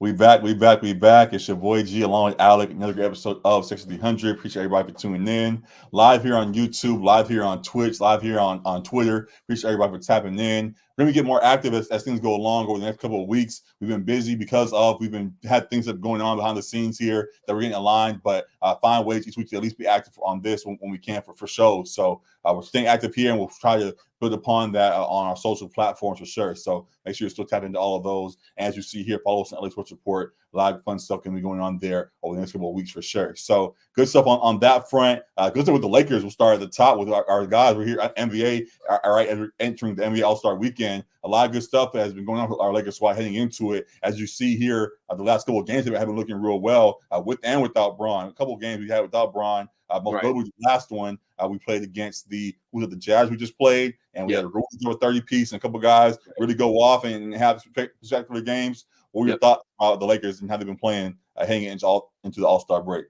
We back. It's your boy G along with Alec. Another great episode of 6300. Appreciate everybody for tuning in. Live here on YouTube, live here on Twitch, live here on Twitter. Appreciate everybody for tapping in. We're gonna get more active as things go along over the next couple of weeks. We've been busy because we've been had things that are going on behind the scenes here that we're getting aligned, but find ways each week to at least be active on this when we can for shows. So we're staying active here and we'll try to build upon that on our social platforms for sure. So make sure you're still tapping into all of those. And as you see here, follow us on LA Sports Report. A lot of fun stuff can be going on there over the next couple of weeks for sure. So good stuff on that front. Good stuff with the Lakers. We'll start at the top with our guys. We're here at NBA, all right, entering the NBA All-Star weekend. A lot of good stuff has been going on with our Lakers squad heading into it. As you see here, the last couple of games have been looking real well with and without Bron. A couple of games we had without Bron. Most notably the last one we played against the Jazz we just played, and we had a really 30-piece and a couple of guys really go off and have spectacular games. What were your thoughts about the Lakers and how they've been playing hanging into the All-Star break?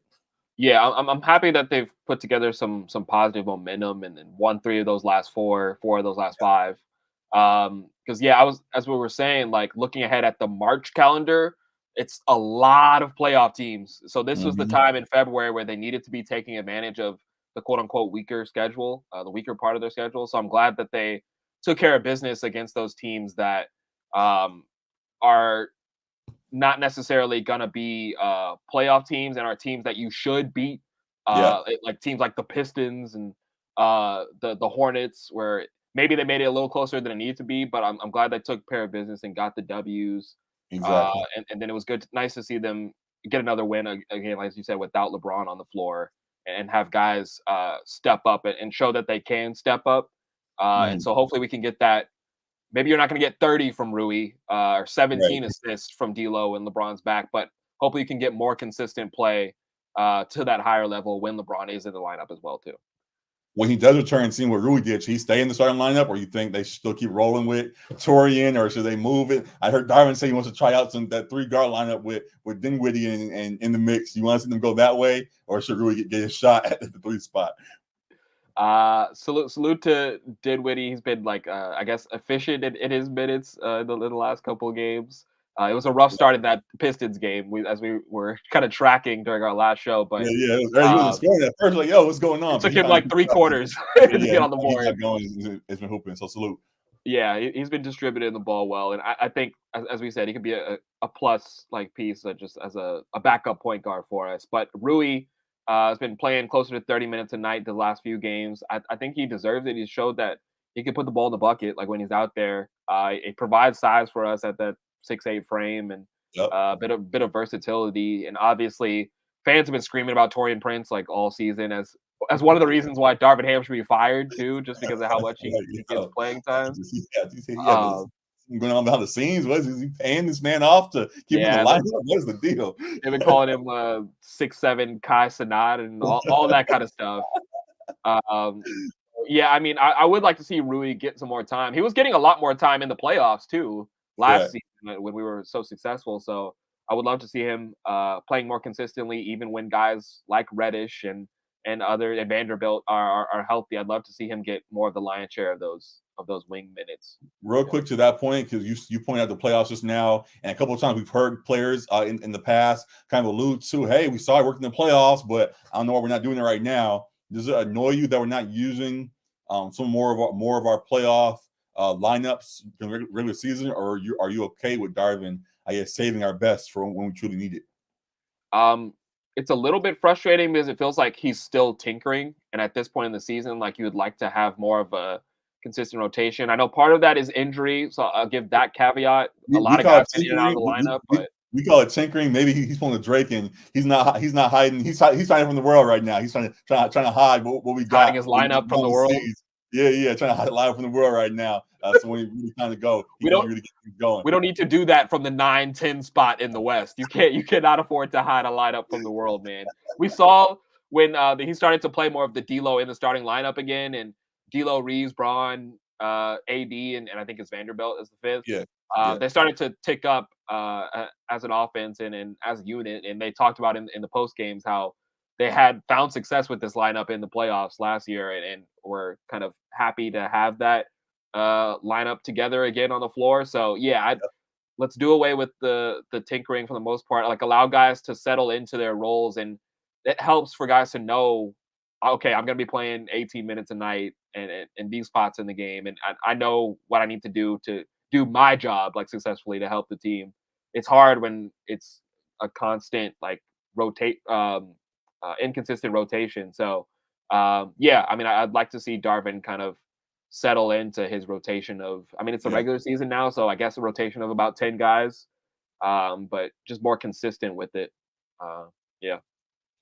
Yeah, I'm happy that they've put together some positive momentum and then won 3 of those last 4 of those last 5. Because I was, as we were saying, like looking ahead at the March calendar, it's a lot of playoff teams. So this was the time in February where they needed to be taking advantage of the quote unquote weaker schedule, the weaker part of their schedule. So I'm glad that they took care of business against those teams that are not necessarily gonna be playoff teams and are teams that you should beat. Like teams like the Pistons and the Hornets, where maybe they made it a little closer than it needed to be, but I'm glad they took care of business and got the W's. Exactly. And then it was nice to see them get another win again, like you said, without LeBron on the floor and have guys step up and show that they can step up. And so hopefully we can get that. Maybe you're not going to get 30 from Rui or 17 assists from D'Lo when LeBron's back, but hopefully you can get more consistent play to that higher level when LeBron is in the lineup as well too. When he does return, seeing what Rui did, should he stay in the starting lineup, or you think they should still keep rolling with Torian, or should they move it? I heard Darvin say he wants to try out that 3-guard lineup with Dinwiddie and in the mix. You want to see them go that way, or should Rui get a shot at the 3 spot? Salute to Dinwiddie. He's been like I guess efficient in his minutes in the last couple of games. It was a rough start in that Pistons game as we were kind of tracking during our last show. But he wasn't scoring at first. Like, yo, what's going on? It took him like 3 quarters to get on the board. It's been hooping. So salute. Yeah, he's been distributing the ball well, and I think, as we said, he could be a plus like piece just as a backup point guard for us. But Rui has been playing closer to 30 minutes a night the last few games. I think he deserves it. He showed that he can put the ball in the bucket like when he's out there. It provides size for us at that 6'8" frame and a bit of versatility. And obviously, fans have been screaming about Taurean Prince like all season as one of the reasons why Darvin Ham should be fired too, just because of how much he gets playing time. Going on behind the scenes. What is he paying this man off to keep him in the lineup? What is the deal? They've been calling him 6'7" Kai Cenat and all that kind of stuff. I mean, I would like to see Rui get some more time. He was getting a lot more time in the playoffs too last season when we were so successful. So I would love to see him playing more consistently, even when guys like Reddish and Vanderbilt are healthy. I'd love to see him get more of the lion's share of those wing minutes. Real quick to that point, because you pointed out the playoffs just now, and a couple of times we've heard players in the past kind of allude to, hey, we saw it working in the playoffs, but I don't know why we're not doing it right now. Does it annoy you that we're not using some more of our playoff lineups in the regular season, or are you okay with Darvin, I guess, saving our best for when we truly need it? It's a little bit frustrating because it feels like he's still tinkering, and at this point in the season, like you would like to have more of a consistent rotation. I know part of that is injury, so I'll give that caveat. A lot of guys in and out of the lineup, but we call it tinkering. Maybe he's pulling a Drake, and he's not hiding. He's hiding from the world right now. He's trying to hide what we got. Hiding his lineup from the world. Yeah, trying to hide lineup from the world right now. So when he really kind of go, we don't really get going. We don't need to do that from the 9-10 spot in the West. You cannot afford to hide a lineup from the world, man. We saw when he started to play more of the D'Lo in the starting lineup again, and D'Lo, Reeves, Braun, AD, and I think it's Vanderbilt as the fifth. They started to tick up as an offense and as a unit, and they talked about in the post games how they had found success with this lineup in the playoffs last year, and were kind of happy to have that lineup together again on the floor. So let's do away with the tinkering for the most part. Like allow guys to settle into their roles, and it helps for guys to know, okay, I'm gonna be playing 18 minutes a night and these spots in the game, and I know what I need to do my job like successfully to help the team. It's hard when it's a constant like inconsistent rotation. So yeah, I mean, I'd like to see Darvin kind of settle into his rotation of. I mean, it's the Yeah. regular season now, so I guess a rotation of about 10 guys, but just more consistent with it. Yeah.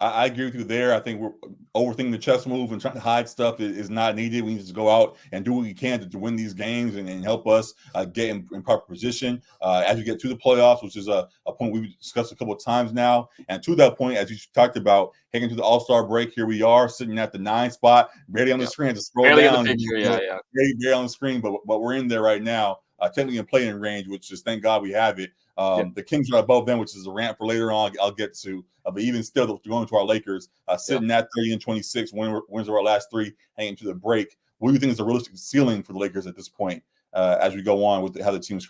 I agree with you there. I think we're overthinking the chess move and trying to hide stuff is not needed. We need to go out and do what we can to win these games and help us get in proper position as we get to the playoffs, which is a point we've discussed a couple of times now. And to that point, as you talked about, heading to the All-Star break, here we are sitting at the 9 spot, barely on the screen. Just scroll Barely in down. the picture, yeah. Barely on the screen, but we're in there right now, technically in playing range, which is thank God we have it. The Kings are above them, which is a rant for later on. I'll get to. But even still, going to our Lakers, sitting at 30-26, wins of our last 3, hanging to the break. What do you think is the realistic ceiling for the Lakers at this point as we go on with how the team's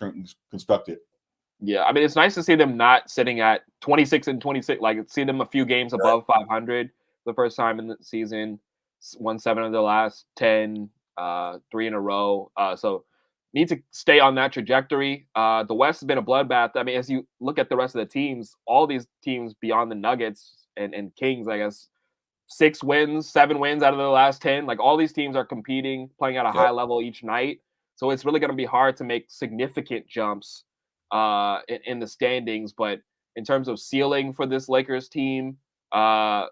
constructed? Yeah, I mean, it's nice to see them not sitting at 26-26. Like, see them a few games above 500 the first time in the season. Won 7 of the last 10, 3 in a row. So need to stay on that trajectory. The West has been a bloodbath. I mean, as you look at the rest of the teams, all these teams beyond the Nuggets and Kings, I guess, 6 wins, 7 wins out of the last 10. Like all these teams are competing, playing at a high level each night. So it's really going to be hard to make significant jumps in the standings. But in terms of ceiling for this Lakers team, I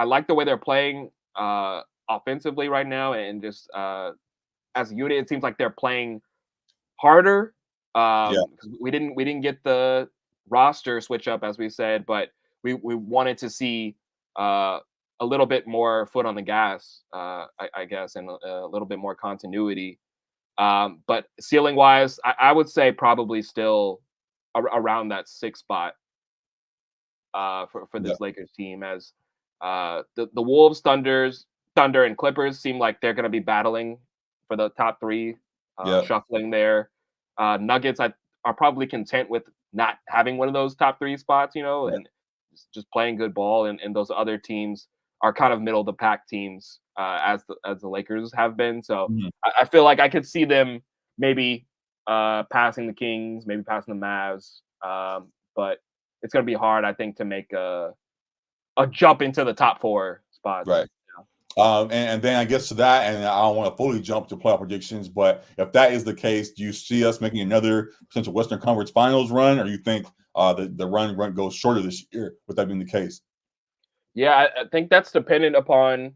like the way they're playing offensively right now, and just as a unit, it seems like they're playing harder. 'Cause we didn't get the roster switch up as we said, but we wanted to see a little bit more foot on the gas, I guess, and a little bit more continuity. But ceiling wise, I would say probably still around that 6th spot for this Lakers team, as the Wolves, Thunder, and Clippers seem like they're going to be battling for the top 3, shuffling there. Nuggets are probably content with not having one of those top 3 spots, and just playing good ball. And those other teams are kind of middle of the pack teams, as the Lakers have been. So I feel like I could see them maybe passing the Kings, maybe passing the Mavs. But it's going to be hard, I think, to make a jump into the top 4 spots. Right. And then I guess to that, and I don't want to fully jump to playoff predictions, but if that is the case, do you see us making another potential Western Conference Finals run, or you think the run goes shorter this year, with that being the case? Yeah, I think that's dependent upon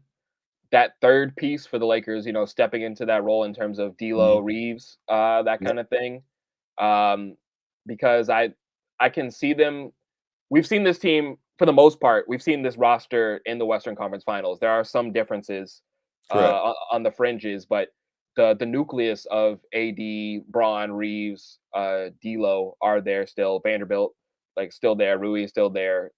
that third piece for the Lakers, stepping into that role in terms of D'Lo, Reeves, that kind of thing. Because I can see them. We've seen this team for the most part. We've seen this roster in the Western Conference Finals. There are some differences on the fringes, but the nucleus of AD, Braun, Reeves, D'Lo are there still. Vanderbilt, still there. Rui is still there.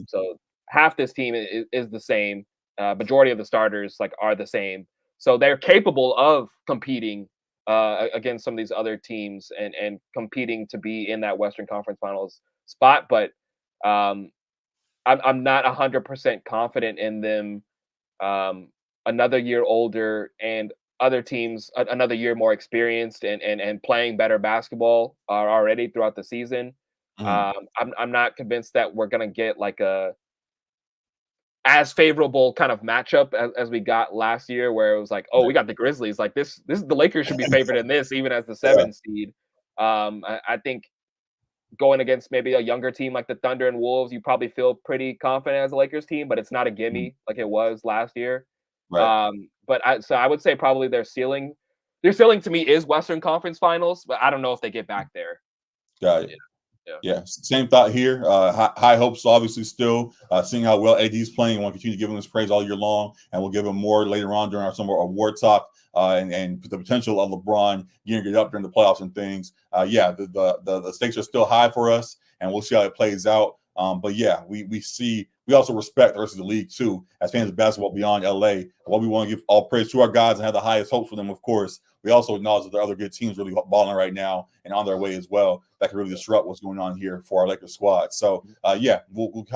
So half this team is the same. Majority of the starters are the same. So they're capable of competing against some of these other teams and competing to be in that Western Conference Finals spot. But I'm not 100% confident in them. Another year older and other teams another year more experienced and playing better basketball already throughout the season. I'm not convinced that we're gonna get a as favorable kind of matchup as we got last year, where it was we got the Grizzlies. This is the Lakers should be favored in this, even as the 7th seed. I think going against maybe a younger team like the Thunder and Wolves, you probably feel pretty confident as a Lakers team, but it's not a gimme like it was last year. Right. So I would say probably their ceiling to me is Western Conference Finals, but I don't know if they get back there. Got it. Yeah, same thought here. High hopes, obviously, still seeing how well AD's playing. I want to continue to give him this praise all year long, and we'll give him more later on during our summer award talk. And the potential of LeBron getting it up during the playoffs and things. The stakes are still high for us, and we'll see how it plays out. But yeah, we also respect the rest of the league too, as fans of basketball beyond LA. While we want to give all praise to our guys and have the highest hopes for them, of course, we also acknowledge that there are other good teams really balling right now and on their way as well that can really disrupt what's going on here for our Lakers squad. So yeah, we'll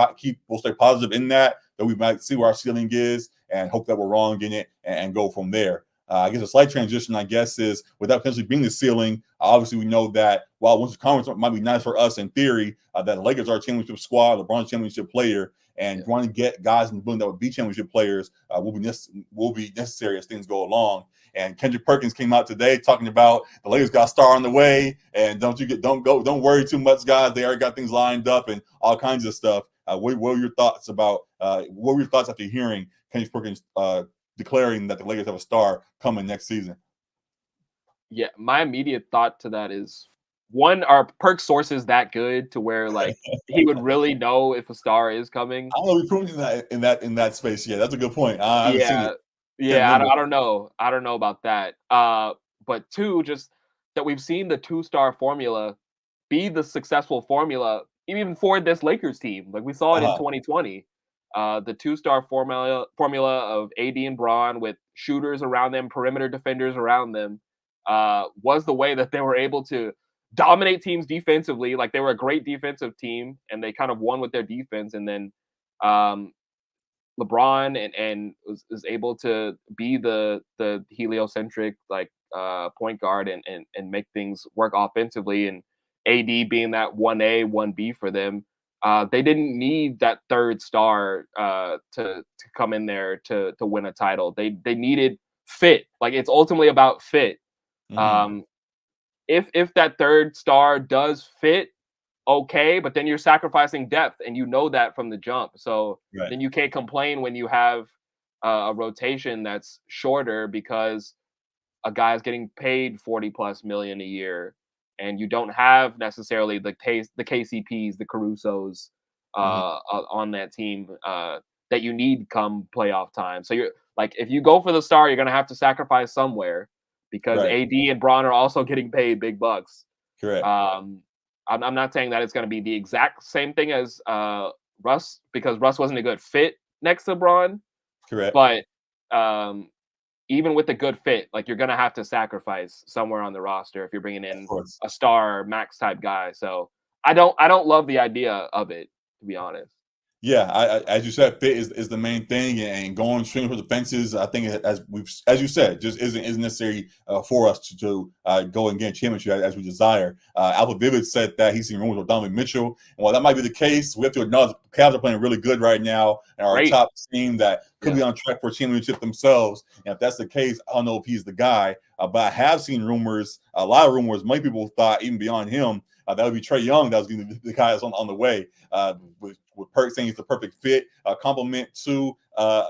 stay positive in that we might see where our ceiling is and hope that we're wrong in it and go from there. I guess a slight transition, I guess, is with that potentially being the ceiling. Obviously, we know that while Western Conference might be nice for us in theory, that the Lakers are a championship squad, LeBron's championship player, and trying to get guys in the building that would be championship players will be necessary as things go along. And Kendrick Perkins came out today talking about the Lakers got a star on the way, and don't worry too much, guys. They already got things lined up and all kinds of stuff. What were your thoughts after hearing Kendrick Perkins declaring that the Lakers have a star coming next season? Yeah, my immediate thought to that is, one, are Perk sources that good to where like he would really know if a star is coming? I don't know if we proved in that space yet. That's a good point. I haven't seen Yeah, it. yeah, I don't know. I don't know about that. But two, just that we've seen the two-star formula be the successful formula even for this Lakers team. Like we saw it in 2020. The two-star formula of AD and Braun with shooters around them, perimeter defenders around them, was the way that they were able to dominate teams defensively. Like they were a great defensive team, and they kind of won with their defense. And then um, LeBron and was able to be the heliocentric like point guard and make things work offensively, and AD being that 1A 1B for them. They didn't need that third star to come in there to win a title. They needed fit. Like it's ultimately about fit. Mm-hmm. Um, if that third star does fit, okay, but then you're sacrificing depth, and you know that from the jump. So Right. then you can't complain when you have a rotation that's shorter because a guy's getting paid 40 plus million a year, and you don't have necessarily the KCPs, the Carusos Mm-hmm. on that team that you need come playoff time. So you're like, if you go for the star, you're gonna have to sacrifice somewhere because Right. AD and Braun are also getting paid big bucks. Correct. I'm not saying that it's going to be the exact same thing as Russ, because Russ wasn't a good fit next to Braun. Correct. But even with a good fit, like you're going to have to sacrifice somewhere on the roster if you're bringing in a star max type guy. So I don't love the idea of it, to be honest. Yeah, as you said, fit is the main thing, and going straight for the fences. I think as you said, just isn't necessary for us to go and get a championship as we desire. Alpha Vivid said that he's seen rumors with Donovan Mitchell, and while that might be the case, we have to acknowledge the Cavs are playing really good right now and are a top team that could be on track for a championship themselves. And if that's the case, I don't know if he's the guy, but I have seen rumors, a lot of rumors. Many people thought even beyond him. That would be Trae Young. That was going to be the guy that's on the way. With Perk saying he's the perfect fit, compliment to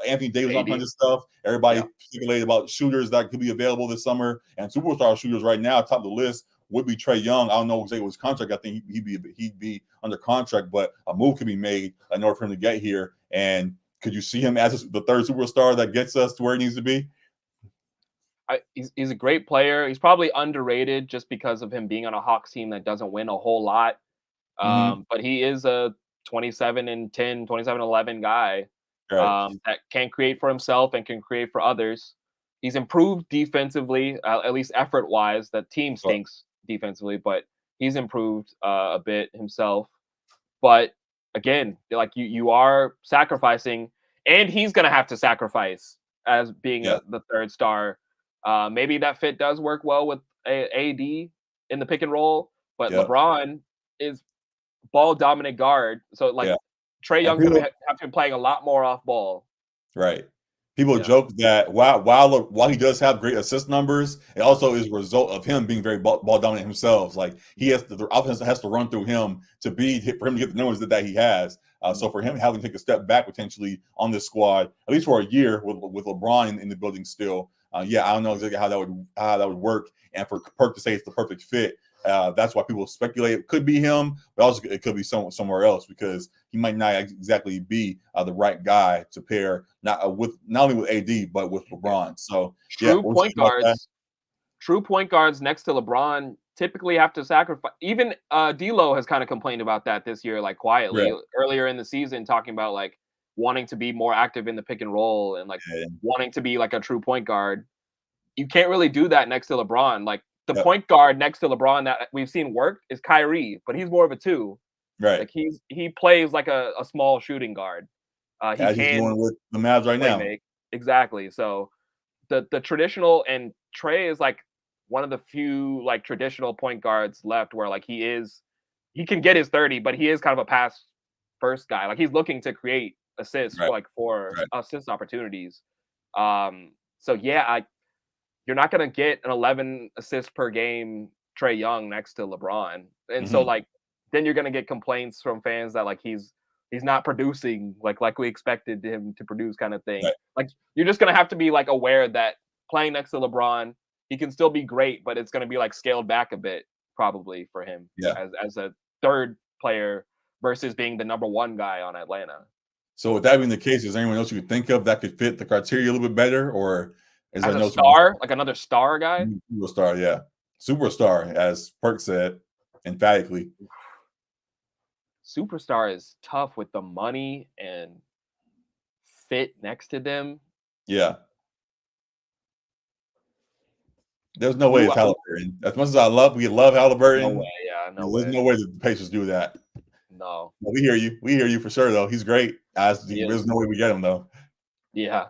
Anthony Davis, all kinds of stuff. Everybody speculated about shooters that could be available this summer, and superstar shooters right now, top of the list would be Trae Young. I don't know exactly what his contract. I think he'd be under contract, but a move could be made in order for him to get here. And could you see him as the third superstar that gets us to where he needs to be? He's a great player. He's probably underrated just because of him being on a Hawks team that doesn't win a whole lot. But he is a 27-10, 27-11 guy that can create for himself and can create for others. He's improved defensively, at least effort-wise. The team stinks defensively, but he's improved a bit himself. But again, like you are sacrificing, and he's going to have to sacrifice as being the third star. Maybe that fit does work well with AD in the pick and roll, but LeBron is ball dominant guard. So like Trae Young's going to have to be playing a lot more off ball. Right. People joke that while he does have great assist numbers, it also is a result of him being very ball dominant himself. Like the offense has to run through him for him to get the numbers that he has. So for him having to take a step back potentially on this squad, at least for a year with LeBron in the building still, I don't know exactly how that would work. And for Perk to say it's the perfect fit, that's why people speculate it could be him, but also it could be somewhere else because he might not exactly be the right guy to pair not only with AD but with LeBron. So True point guards next to LeBron typically have to sacrifice. Even D'Lo has kind of complained about that this year, like quietly Right. earlier in the season, talking about like wanting to be more active in the pick and roll and like And, wanting to be like a true point guard. You can't really do that next to LeBron. Like the yep. point guard next to LeBron that we've seen work is Kyrie, but he's more of a two. Right. Like he plays like a small shooting guard. He As he's can doing with the Mavs right play now. make exactly. So the traditional and Trey is like one of the few like traditional point guards left where like he can get his 30, but he is kind of a pass first guy. Like he's looking to create assists Right. for Right. assist opportunities. So yeah, you're not gonna get an 11 assists per game Trey Young next to LeBron. And so Mhm. like then you're gonna get complaints from fans that like he's not producing like we expected him to produce kind of thing. Right. Like you're just gonna have to be like aware that playing next to LeBron, he can still be great, but it's gonna be like scaled back a bit probably for him Yeah. as a third player versus being the number one guy on Atlanta. So with that being the case, is there anyone else you could think of that could fit the criteria a little bit better, or is there As a no star, like another star guy, superstar? Yeah, superstar, as Perk said emphatically. superstar is tough with the money and fit next to them. Yeah, there's no way Who it's who Halliburton. As much as we love no Halliburton, way, yeah, no there's way. no way that the Pacers do that. No. But we hear you. We hear you for sure, though. He's great. He There's is. no way we get him though. Yeah.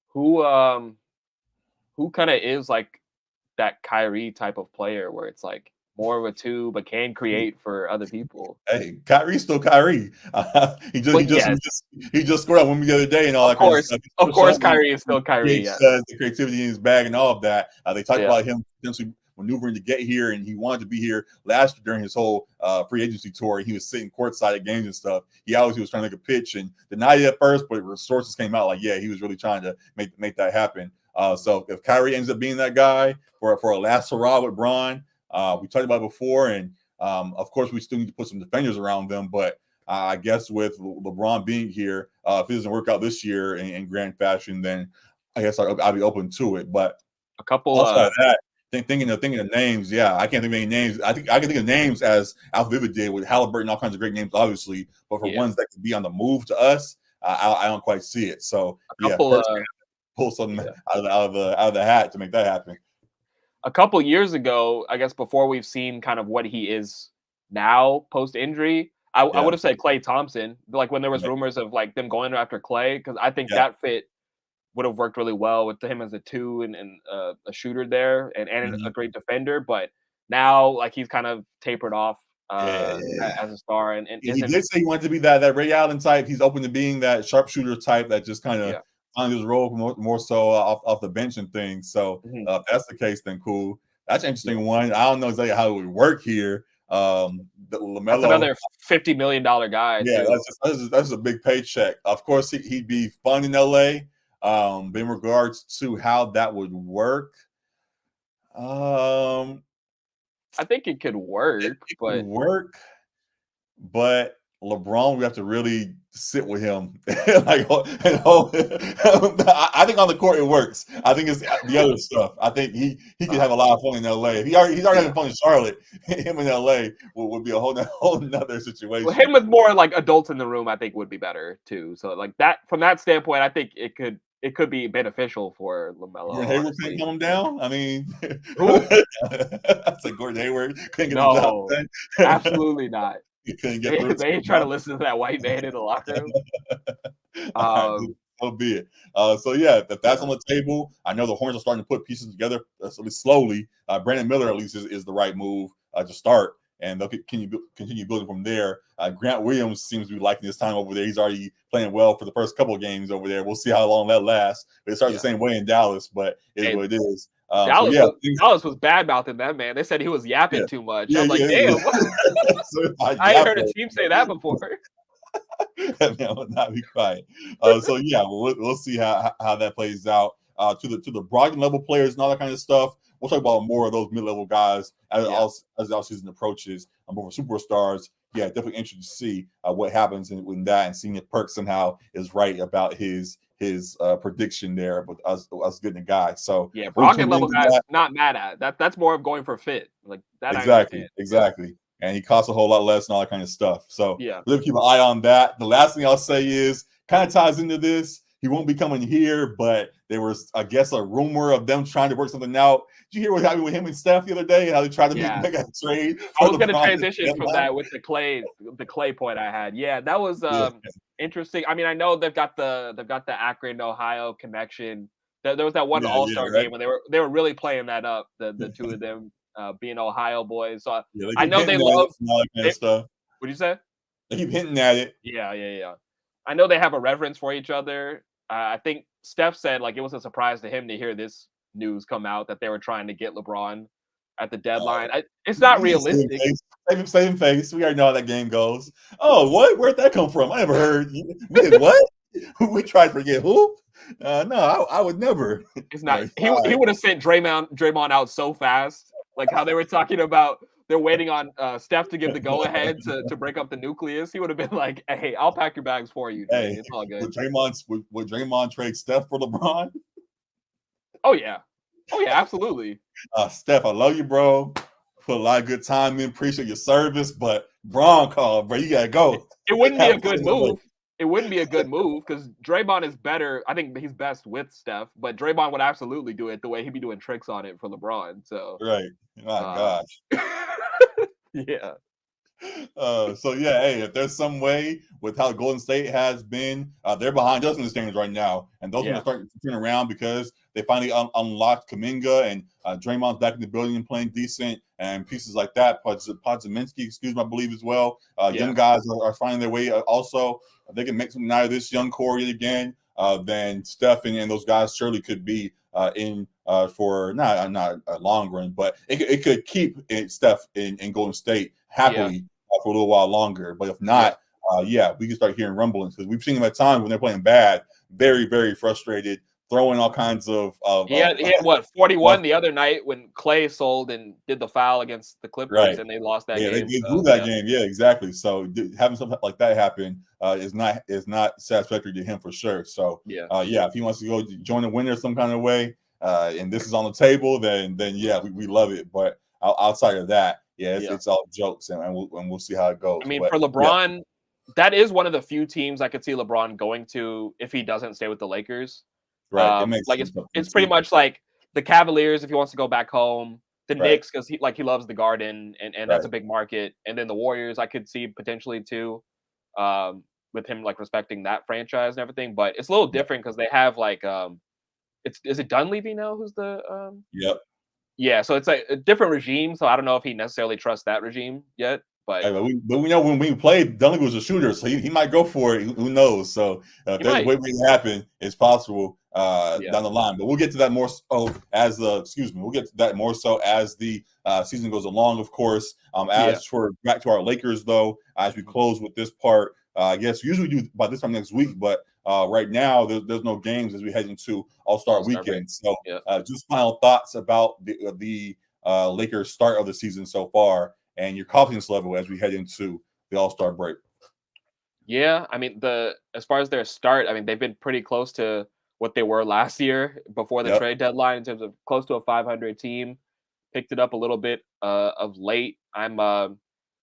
Who who kinda is like that Kyrie type of player where it's like more of a two, but can create for other people? Hey, Kyrie's still Kyrie. He just he But just he yes, just he just scored on one the other day and all that kind of stuff. He's of still course, showing me Kyrie is still Kyrie, he yes. has the creativity in his bag and all of that. They talked Yeah, about him potentially maneuvering to get here, and he wanted to be here last year during his whole free agency tour. He was sitting courtside at games and stuff. He obviously was trying to make a pitch and denied it at first, but sources came out like, yeah, he was really trying to make that happen. So if Kyrie ends up being that guy for a last hurrah with Bron, we talked about it before, and of course we still need to put some defenders around them, but I guess with LeBron being here, if it doesn't work out this year in grand fashion, then I guess I'll be open to it. But a couple, outside of that, thinking of names, yeah, I can't think of any names. I think I can think of names as Al Vivid did with Halliburton, all kinds of great names, obviously. But for yeah, ones that could be on the move to us, I don't quite see it. So a yeah, couple, Perk's gonna pull something yeah. out of the hat to make that happen. A couple years ago, I guess before we've seen kind of what he is now post injury, I Yeah, would have said Clay Thompson. Like when there was yeah, rumors of like them going after Clay, because I think yeah. that fit would have worked really well with him as a two and a shooter there and a Mhm. great defender. But now like he's kind of tapered off Yeah. as a star and He isn't did say he wanted to be that Ray Allen type. He's open to being that sharpshooter type that just kind of yeah. finds his role more so off the bench and things. So Mhm. if that's the case, then cool. That's an Yeah. interesting one. I don't know exactly how it would work here. The That's Lamelo, another $50 million guy yeah, too. that's a big paycheck. Of course, he'd be fun in LA. But in regards to how that would work, um, I think it could work, it could but work. But LeBron, we have to really sit with him. I think on the court it works. I think it's the other stuff. I think he could uh, have a lot of fun in LA. He's already having fun in Charlotte. Him in LA would be a whole nother well, situation. him with more like adults in the room, I think would be better too. So like that from that standpoint, I think it could be beneficial for Gordon Lamelo, Hayward couldn't honestly. calm him down. I mean, Who? I said Gordon Hayward couldn't get the job No, done. absolutely not. He couldn't get They through. they ain't trying to listen to that white man in the locker room. All right, Um, so be it. So yeah, if that's yeah, on the table, I know the Hornets are starting to put pieces together at least slowly. Brandon Miller at least is the right move to start, and they'll continue building from there. Grant Williams seems to be liking his time over there. He's already playing well for the first couple of games over there. We'll see how long that lasts. But it starts the yeah. same way in Dallas, but it is Hey, what it is. So yeah, Dallas was bad mouthing that man. They said he was yeah, yapping too much. yeah, I'm like, yeah. damn, So, I ain't yeah, heard a team say that before. that man will not be quiet. So yeah, we'll see how that plays out. To the Brogdon level players and all that kind of stuff. We'll talk about more of those mid level guys as Yeah, as the season approaches. More superstars. yeah, definitely interested to see what happens in that, and seeing if Perk somehow is right about his prediction there with us getting a guy. So Yeah, we'll Brogdon tune level into guys that. not mad at that. That's more of going for fit, like that. I Exactly, understand. Yeah, exactly. And he costs a whole lot less and all that kind of stuff. So yeah, we'll keep an eye on that. The last thing I'll say is kind of ties into this. He won't be coming here, but there was, I guess, a rumor of them trying to work something out. Did you hear what happened with him and Steph the other day? How they tried to yeah. make a trade I for was gonna LeBron at the transition from deadline? that with the clay point I had. Yeah, that was Yeah, interesting. I mean, I know they've got the Akron, Ohio connection. There was that one yeah, All yeah, Star right. game when they were really playing that up. The two of them being Ohio boys. So Yeah, they I keep know hinting they at it love. and all that kind of They, stuff. what do you say? They keep hinting at it. Yeah, yeah, yeah. I know they have a reverence for each other. I think Steph said like it was a surprise to him to hear this news come out that they were trying to get LeBron at the deadline. It's not He's saving realistic. face. Saving face. We already know how that game goes. Oh, what? Where'd that come from? I never heard. We did what? We tried to forget who? No, I would never. It's No, not. it's He fine. would have sent Draymond out so fast. Like how they were talking about they're waiting on Steph to give the go ahead to break up the nucleus. He would have been like, "Hey, I'll pack your bags for you, Dre. Hey, It's all good." would Draymond trade Steph for LeBron? Oh yeah, oh yeah, absolutely. Steph, I love you, bro. Put a lot of good time in. Appreciate your service, but Bron called, bro. You gotta It, go. it wouldn't be Have a fun good in LA. move. It wouldn't be a good move because Draymond is better. I think he's best with Steph, but Draymond would absolutely do it the way he'd be doing tricks on it for LeBron. So, Right. My uh, gosh. yeah, So yeah, hey, if there's some way with how Golden State has been, they're behind us in the standings right now, and those are going to yeah, start to turn around because they finally unlocked Kaminga, and Draymond's back in the building and playing decent, and pieces like that. Podziminski, excuse me, I believe as well. Young yeah, guys are finding their way. Also, if they can make something out of this young core yet again, then Steph and those guys surely could be in for not a long run, but it could keep Steph in Golden State yeah, happily for a little while longer. But if yeah. not, yeah, we can start hearing rumblings because we've seen them at times when they're playing bad, very, very frustrated, throwing all kinds of He had what, 41 the other night when Clay sold and did the foul against the Clippers, right. and they lost that Yeah, game. they blew So that yeah, game. Yeah, exactly. So having something like that happen is not satisfactory to him for sure. So yeah, yeah, if he wants to go join the winner some kind of way, and this is on the table, then yeah, we love it. But outside of that, yeah, yeah. it's all jokes, and we'll see how it I goes. mean, But for yeah, LeBron, that is one of the few teams I could see LeBron going to if he doesn't stay with the Lakers. right. It makes Like sense up there it's pretty too. much like the Cavaliers if he wants to go back home, the Right, Knicks because he loves the Garden and that's right. a big market, and then the Warriors I could see potentially too, with him like respecting that franchise and everything. But it's a little Yeah. different because they have like it's is it Dunleavy now who's the Yep. yeah, so it's like a different regime. So I don't know if he necessarily trusts that regime yet, but Hey, but we know when we played, Dunleavy was a shooter, so he might go for it. Who knows? So if he there's a might. way it happen, it's possible Yeah, down the line. But we'll get to that more so as the excuse me. We'll get to that more so as the season goes along, of course. yeah. As for back to our Lakers, though, as we Mhm. close with this part, I guess usually do by this time next week, but right now there's no games as we head into All Star All-Star break. Weekend. So Yeah. just final thoughts about the Lakers start of the season so far and your confidence level as we head into the All Star break. Yeah, I mean the as far as their start, I mean they've been pretty close to what they were last year before the Yep. trade deadline in terms of close to a 500 team. Picked it up a little bit of late. I'm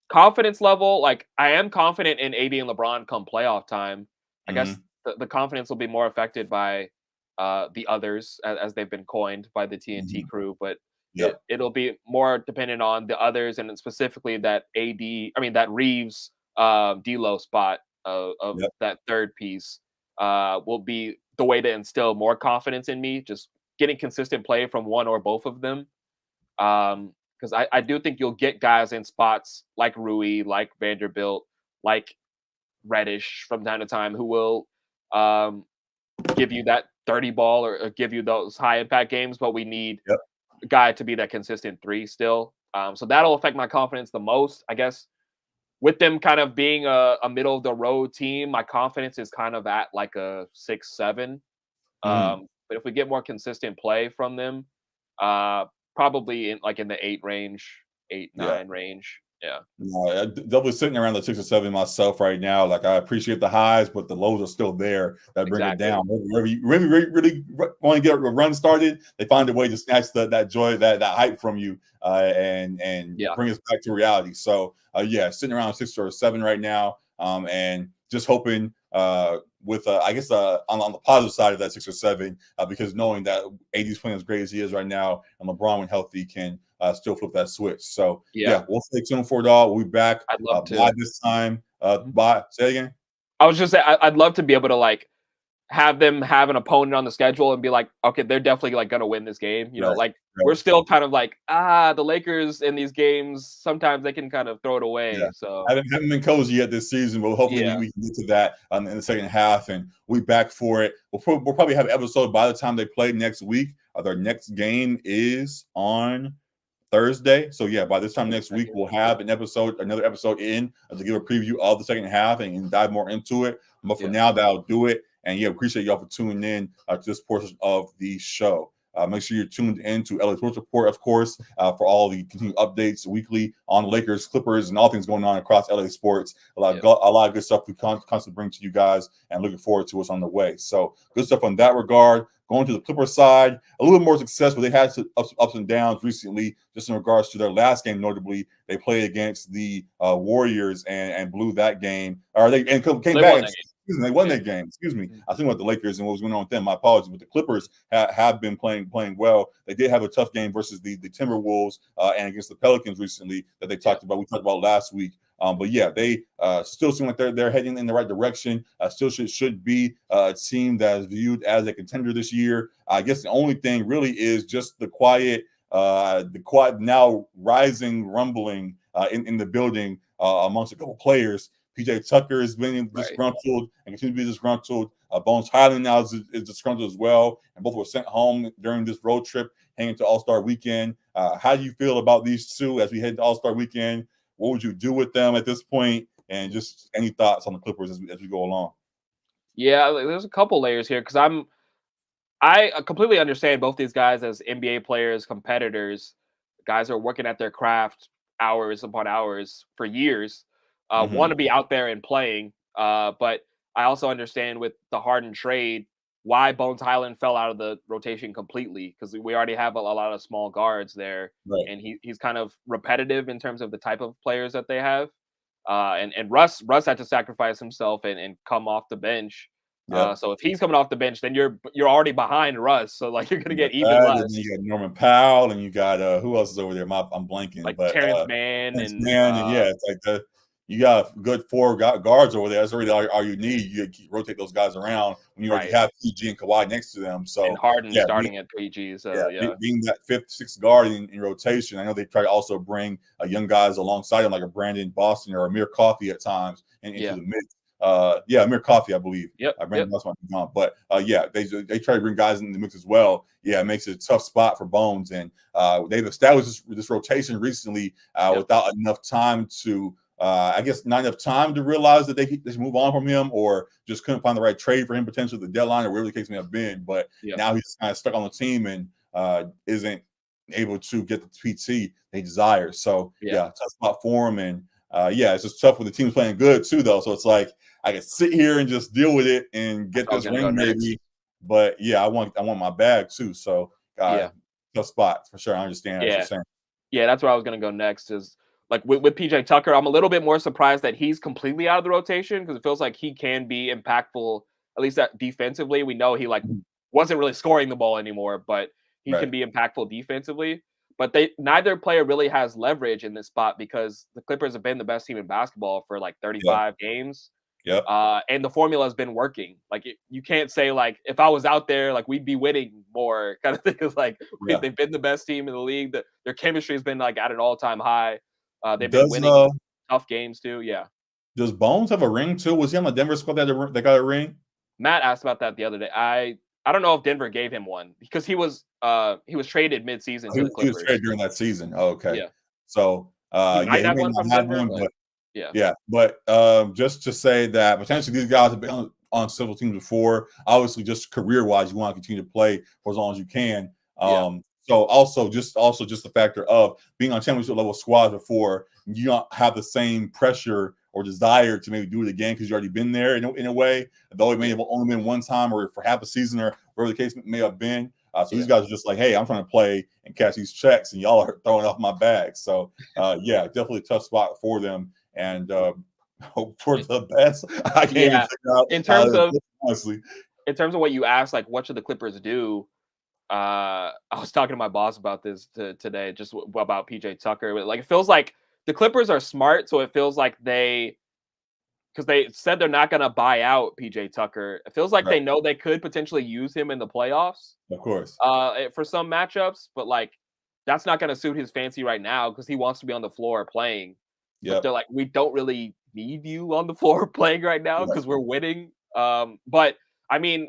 confidence level like I am confident in AD and LeBron come playoff time. I guess Hmm. the confidence will be more affected by the others as they've been coined by the TNT Hmm. crew, but Yep. it'll be more dependent on the others and then specifically that that Reeves D'Lo spot of Yep. that third piece will be the way to instill more confidence in me. Just getting consistent play from one or both of them. Because I do think you'll get guys in spots like Rui, like Vanderbilt, like Reddish from time to time who will um, give you that 30 ball or give you those high impact games, but we need Yep. a guy to be that consistent three still. So that'll affect my confidence the most. I guess with them kind of being a middle of the road team, my confidence is kind of at like a 6, 7. Hmm. But if we get more consistent play from them, uh, probably in the 8 range, eight Yeah. nine range. Yeah. No, definitely sitting around the 6 or 7 myself right now. Like I appreciate the highs, but the lows are still there that bring it Exactly. down. Whenever you really want to get a run started, they find a way to snatch that joy, that hype from you, and Yeah. bring us back to reality. So yeah, sitting around 6 or 7 right now, and just hoping with I guess on the positive side of that 6 or 7, because knowing that AD's playing as great as he is right now, and LeBron when healthy can still flip that switch. So Yeah. yeah, we'll stay tuned for it all. We'll be back I'd love by to. this time. Mhm. By say again. I was just saying, I'd love to be able to like have them have an opponent on the schedule and be like, okay, they're definitely like gonna win this game. You know, Right, like right. we're still kind of like, the Lakers in these games, sometimes they can kind of throw it Yeah. away. So Haven't been cozy yet this season, but hopefully yeah, we can get to that in the second half, and we back for it. We'll probably have an episode by the time they play next week. Their next game is on Thursday. So yeah, by this time next week, we'll have another episode in to give a preview of the second half and dive more into it. But for yeah, now, that'll do it. And yeah, appreciate y'all for tuning in to this portion of the show. Make sure you're tuned in to LA Sports Report, of course, for all the continued updates weekly on Lakers, Clippers, and all things going on across LA sports. A lot of good stuff we constantly bring to you guys, and looking forward to what's on the way. So good stuff on that regard. Going to the Clippers side, a little more success, but they had some ups and downs recently, just in regards to their last game. Notably, they played against the Warriors and blew that game. Or they came they back. won that Excuse me, they won game. that game. Excuse me. Yeah. I think about the Lakers and what was going on with them. My apologies, but the Clippers have been playing well. They did have a tough game versus the Timberwolves and against the Pelicans recently that they talked about. We talked about last week. But yeah, they still seem like they're heading in the right direction. Still should be a team that is viewed as a contender this year. I guess the only thing really is just the quiet now rising rumbling in the building amongst a couple players. PJ Tucker has been Right. disgruntled and continues to be disgruntled. Bones Highland now is disgruntled as well, and both were sent home during this road trip heading to All-Star Weekend. How do you feel about these two as we head to All-Star Weekend? What would you do with them at this point? And just any thoughts on the Clippers as we go along? Yeah, there's a couple layers here because I completely understand both these guys as NBA players, competitors, guys are working at their craft hours upon hours for years, want Mm-hmm. to be out there and playing. But I also understand with the Harden trade why Bones Highland fell out of the rotation completely because we already have a lot of small guards there, Right. and he's kind of repetitive in terms of the type of players that they have. And Russ had to sacrifice himself and come off the bench. Yep. So if he's coming off the bench, then you're already behind Russ. So like you're gonna You got get even that, and then less. you got Norman Powell, and you got who else is over there? I'm blanking, Like but Terrence Mann Vince and Man, and yeah, it's like you got a good four guards over there. That's really all you need. You rotate those guys around when you already right, have PG and Kawhi next to them. and So Harden yeah, starting at PG. So yeah, being that fifth, sixth guard in rotation. I know they try to also bring young guys alongside him, like a Brandon Boston or Amir Coffey at times, and into yeah, the mix. Amir Coffey, I believe. yep, Brandon Boston might be gone, but yeah, they try to bring guys in the mix as well. Yeah, it makes it a tough spot for Bones, and they've established this rotation recently yep, without enough time to. I guess not enough time to realize that they should move on from him, or just couldn't find the right trade for him potentially at the deadline, or whatever the case may have been. But yep, now he's kind of stuck on the team and isn't able to get the PT they desire. So yeah. yeah, tough spot for him, and yeah, it's just tough when the team's playing good too, though. So it's like I can sit here and just deal with it and That's get what I was this gonna go ring next. maybe, but yeah, I want my bag too. So Yeah, tough spot for sure. I understand as you're yeah, saying. yeah. That's where I was gonna go next. Is like with PJ Tucker, I'm a little bit more surprised that he's completely out of the rotation because it feels like he can be impactful at least that defensively. We know he like Mhm. wasn't really scoring the ball anymore, but he Right. can be impactful defensively. But neither player really has leverage in this spot because the Clippers have been the best team in basketball for like Yeah. 35 games. Yep. And the formula has been working. Like you can't say like if I was out there, like we'd be winning more kind of thing. Because like Yeah. they've been the best team in the league. Their chemistry has been like at an all-time high. They've been Does winning tough games too. Yeah. does Bones have a ring too? Was he on the Denver squad that got a ring? Matt asked about that the other day. I don't know if Denver gave him one because he was traded mid-season to the He was Clippers. traded during that season. Oh, okay. Yeah. So He yeah, might he have may one from not have Denver, one, but but yeah. yeah, but just to say that potentially these guys have been on several teams before. Obviously, just career wise, you want to continue to play for as long as you can. Yeah. So also just the factor of being on championship level squads before, you don't have the same pressure or desire to maybe do it again because you already been there in a way. Though it may have only been one time or for half a season or whatever the case may have been. So these guys are just like, hey, I'm trying to play and catch these checks, and y'all are throwing off my bag. So yeah, definitely a tough spot for them, and hope for the best. I can't even figure out in terms of honestly. In terms of what you asked, like what should the Clippers do? I was talking to my boss about this today, just about PJ Tucker. Like, it feels like the Clippers are smart, so it feels like because they said they're not going to buy out PJ Tucker. It feels like they know they could potentially use him in the playoffs, of course, for some matchups, but like that's not going to suit his fancy right now because he wants to be on the floor playing. But they're like, we don't really need you on the floor playing right now because we're winning. But I mean,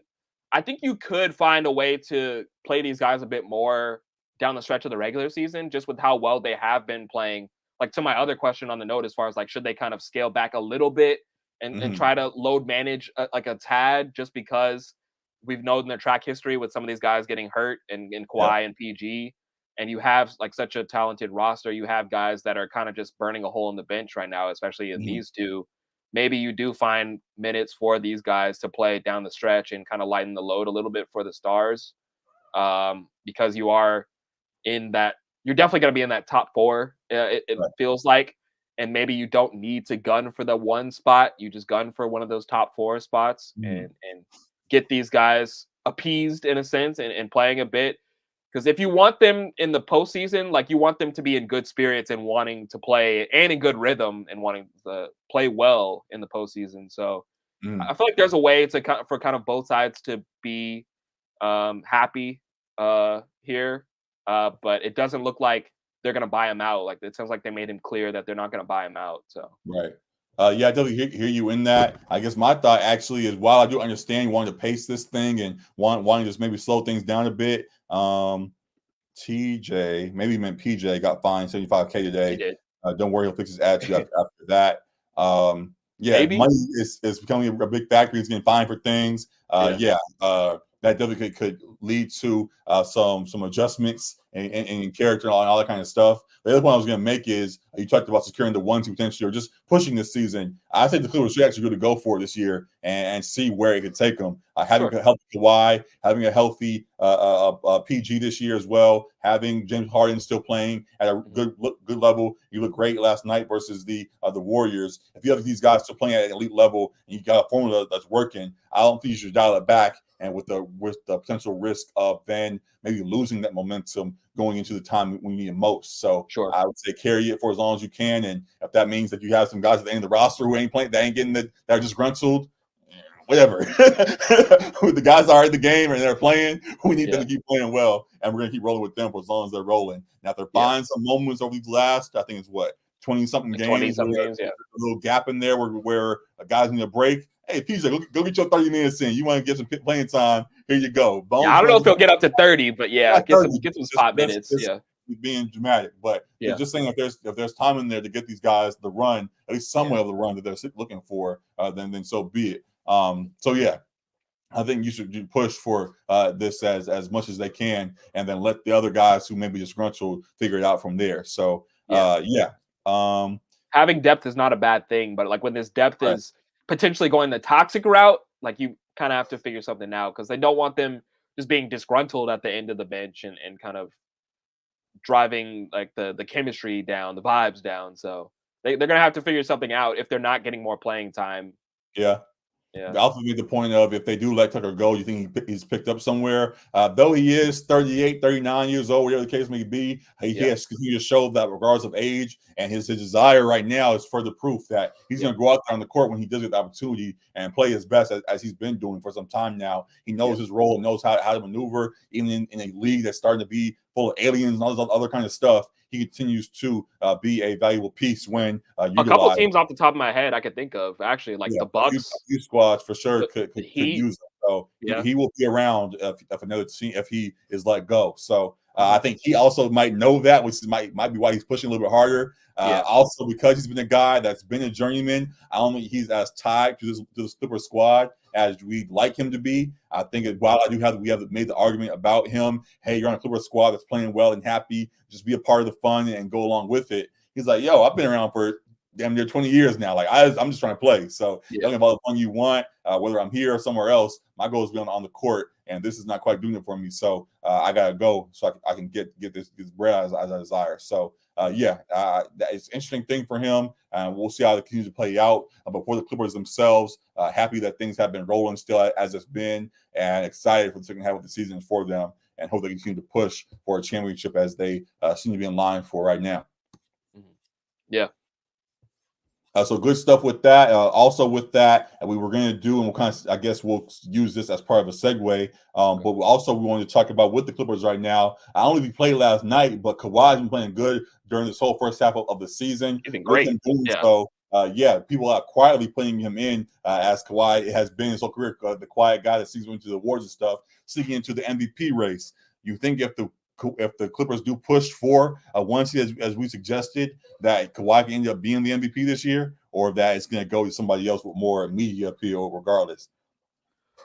I think you could find a way to play these guys a bit more down the stretch of the regular season, just with how well they have been playing. Like, to my other question on the note, as far as like, should they kind of scale back a little bit and try to load manage like a tad, just because we've known their track history with some of these guys getting hurt and Kawhi and PG, and you have like such a talented roster. You have guys that are kind of just burning a hole in the bench right now, especially in these two. Maybe you do find minutes for these guys to play down the stretch and kind of lighten the load a little bit for the stars, because you are in that. You're definitely going to be in that top four. It feels like, and maybe you don't need to gun for the one spot. You just gun for one of those top four spots and get these guys appeased in a sense and playing a bit. Because if you want them in the postseason, like, you want them to be in good spirits and wanting to play, and in good rhythm and wanting to play well in the postseason. So I feel like there's a way for kind of both sides to be happy here, but it doesn't look like they're going to buy him out. Like, it sounds like they made him clear that they're not going to buy him out. So yeah, I definitely hear you in that. I guess my thought actually is, while I do understand you wanting to pace this thing and wanting to just maybe slow things down a bit, TJ, maybe he meant PJ, got fined $75K today. he did. Don't worry, he'll fix his attitude after that. Maybe. Money is becoming a big factor. He's getting fined for things. That definitely could lead to some adjustments in character and all that kind of stuff. The other point I was going to make is, you talked about securing the 1-2 potentially, or just pushing this season. I think the Clippers should actually really go for it this year and see where it could take them. Having a healthy Kawhi, having a healthy PG this year as well, having James Harden still playing at a good level. You look great last night versus the Warriors. If you have these guys still playing at an elite level and you got a formula that's working, I don't think you should dial it back. And with the potential risk of then maybe losing that momentum going into the time when you need it most. So I would say carry it for as long as you can. And if that means that you have some guys at the end of the roster who ain't playing, that ain't getting that are just gruntled, whatever. The guys are in the game and they're playing, we need them to keep playing well. And we're going to keep rolling with them for as long as they're rolling. Now, if they're finding some moments over these last, I think it's 20-something games. 20-something games, a little gap in there where guys need a break. Hey, PJ, go get your 30 minutes in. You want to get some playing time? Here you go. I don't know if he'll get up to 30, but get some spot minutes. Being dramatic, but just saying, if there's time in there to get these guys the run, at least some way of the run that they're looking for, then so be it. I think you should push for this as much as they can, and then let the other guys who may be disgruntled figure it out from there. So having depth is not a bad thing, but like when this depth is potentially going the toxic route, like, you kind of have to figure something out, because they don't want them just being disgruntled at the end of the bench and kind of driving like the chemistry down, the vibes down. So they're gonna have to figure something out if they're not getting more playing time. I also made the point of, if they do let Tucker go, you think he's picked up somewhere? Though he is 38, 39 years old, whatever the case may be, he has continued to show that regardless of age, and his desire right now is further proof that he's going to go out there on the court when he does get the opportunity and play his best, as he's been doing for some time now. He knows his role, knows how to maneuver, even in a league that's starting to be full of aliens and all this other kind of stuff. He continues to be a valuable piece when a couple teams off the top of my head I could think of, actually, like the Bucks. Few squads for sure could use him. So he will be around if another team, if he is let go. So I think he also might know that, which might be why he's pushing a little bit harder. Also, because he's been a guy that's been a journeyman, I don't think he's as tied to the Clipper squad as we'd like him to be. I think while we have made the argument about him, hey, you're on a Clippers squad that's playing well and happy, just be a part of the fun and go along with it. He's like, yo, I've been around for damn near 20 years now. Like I'm just trying to play. So talking about the fun you want, whether I'm here or somewhere else, my goal is to be on the court, and this is not quite doing it for me. So I gotta go so I can get this bread as I desire. So it's an interesting thing for him. We'll see how it continues to play out. But for the Clippers themselves, happy that things have been rolling still as it's been, and excited for the second half of the season for them, and hope they continue to push for a championship as they seem to be in line for right now. Yeah. So good stuff with that. Also with that, we were going to do, and we'll kind of, I guess we'll use this as part of a segue. But we wanted to talk about with the Clippers right now. I don't know if he played last night, but Kawhi's been playing good during this whole first half of the season. He's been great. So people are quietly putting him in as Kawhi has been his whole career, the quiet guy that sees him into the awards and stuff, sneaking into the MVP race. You think if the Clippers do push for a one seed, as we suggested, that Kawhi can end up being the MVP this year, or that it's going to go to somebody else with more media appeal regardless?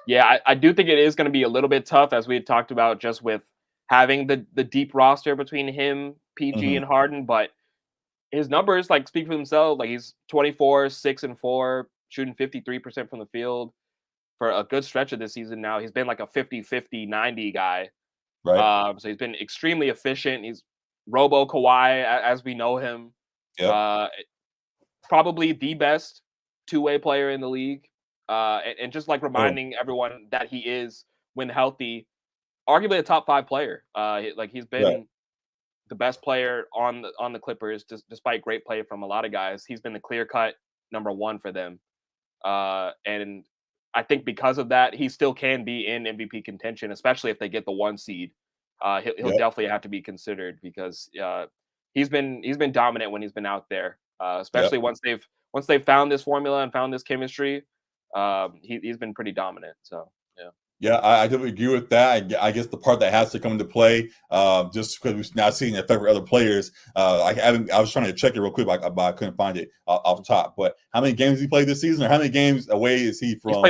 Yeah, I do think it is going to be a little bit tough, as we had talked about, just with having the deep roster between him, PG, and Harden. But his numbers speak for themselves. Like, he's 24, 6-4, shooting 53% from the field for a good stretch of this season now. He's been like a 50-50, 90 guy. Right. So he's been extremely efficient. He's Robo Kawhi as we know him. Yep. Probably the best two-way player in the league. And just reminding everyone that he is, when healthy, arguably a top 5 player. He's been the best player on the Clippers, despite great play from a lot of guys. He's been the clear-cut number 1 for them. And I think because of that, he still can be in MVP contention, especially if they get the 1 seed. He'll definitely have to be considered, because he's been dominant when he's been out there, especially once they've found this formula and found this chemistry. He's been pretty dominant. So yeah, I definitely agree with that. I guess the part that has to come into play, just because we've now seen it affect other players. I was trying to check it real quick, but I couldn't find it off the top. But how many games he played this season, or how many games away is he from? He's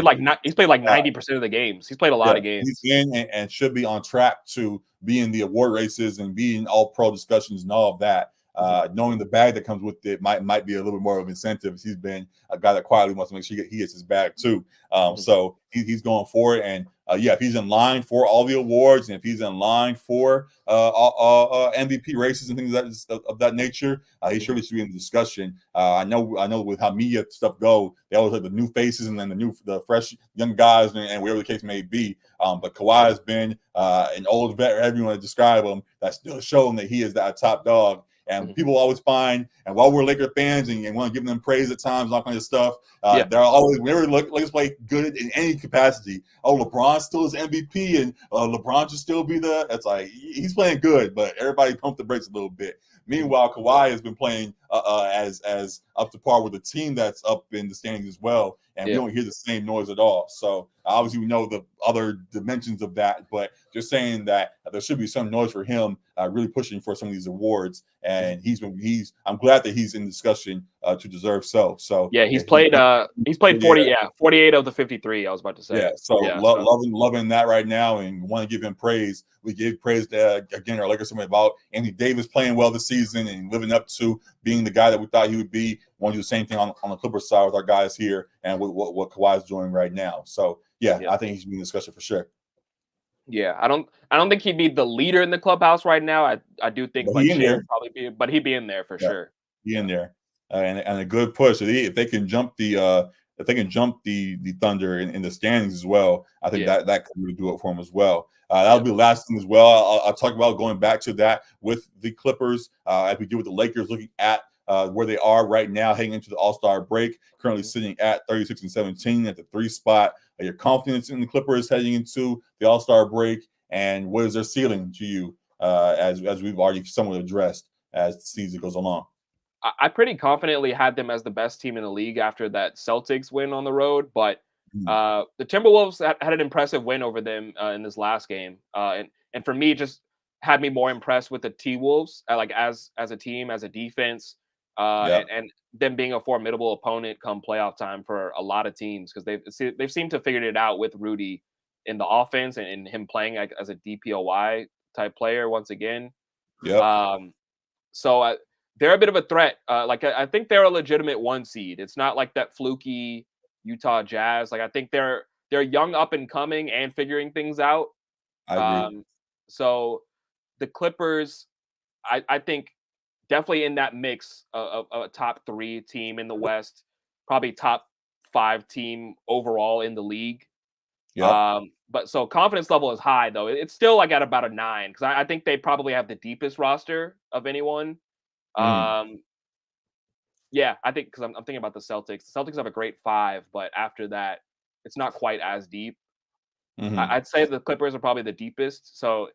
played like 90% of the games. He's played a lot of games. He's in and should be on track to be in the award races and be in all pro discussions and all of that. Knowing the bag that comes with it might be a little bit more of incentive. He's been a guy that quietly wants to make sure he gets his bag too. So he's going for it. And if he's in line for all the awards, and if he's in line for MVP races and things of that nature, he surely should be in the discussion. I know with how media stuff go, they always have the new faces and then the fresh young guys and whatever the case may be. But Kawhi has been an old vet, or however you want to describe him, that's still showing that he is that top dog. And people always find, and while we're Laker fans and want to give them praise at times, all kinds of stuff, they're always, whenever Lakers play good in any capacity, LeBron still is MVP, and LeBron should still be it's like, he's playing good, but everybody pump the brakes a little bit. Meanwhile, Kawhi has been playing as up to par with a team that's up in the standings as well, and we don't hear the same noise at all. So obviously we know the other dimensions of that, but just saying that there should be some noise for him really pushing for some of these awards, and I'm glad that he's in discussion to deserve so. So he's played 48 of the 53. I was about to say. Loving that right now, and want to give him praise. We gave praise to again our Lakers about Anthony Davis playing well this season and living up to being the guy that we thought he would be. Want to do the same thing on the Clippers side with our guys here, and with what Kawhi is doing right now. So I think he should be in discussion for sure. Yeah, I don't think he'd be the leader in the clubhouse right now. I do think Shea would probably be, but he'd be in there for sure. Be in there, and a good push. If they can jump the Thunder in the standings as well, I think that could really do it for him as well. That'll be the last thing as well. I'll talk about going back to that with the Clippers, as we do with the Lakers, looking at where they are right now heading into the All-Star break, currently sitting at 36-17 at the 3 spot. Your confidence in the Clippers heading into the All-Star break, and what is their ceiling to you, as we've already somewhat addressed as the season goes along? I pretty confidently had them as the best team in the league after that Celtics win on the road, but the Timberwolves had an impressive win over them in this last game, and for me, just had me more impressed with the T-Wolves, as a team, as a defense. Yeah, and them being a formidable opponent come playoff time for a lot of teams because they've seemed to figured it out with Rudy in the offense and him playing like as a DPOY type player once again. yep, Um, so they're a bit of a threat. I think they're a legitimate 1 seed. It's not like that fluky Utah Jazz. Like I think they're young, up and coming, and figuring things out. I agree. Um, so the Clippers, I think definitely in that mix of a top 3 team in the West, probably top 5 team overall in the league. Yep. But so confidence level is high though. It's still like at about a 9 because I think they probably have the deepest roster of anyone. Mhm. Um, yeah, I think because I'm thinking about the Celtics. The Celtics have a great 5, but after that, it's not quite as deep. Mhm. I'd say the Clippers are probably the deepest. So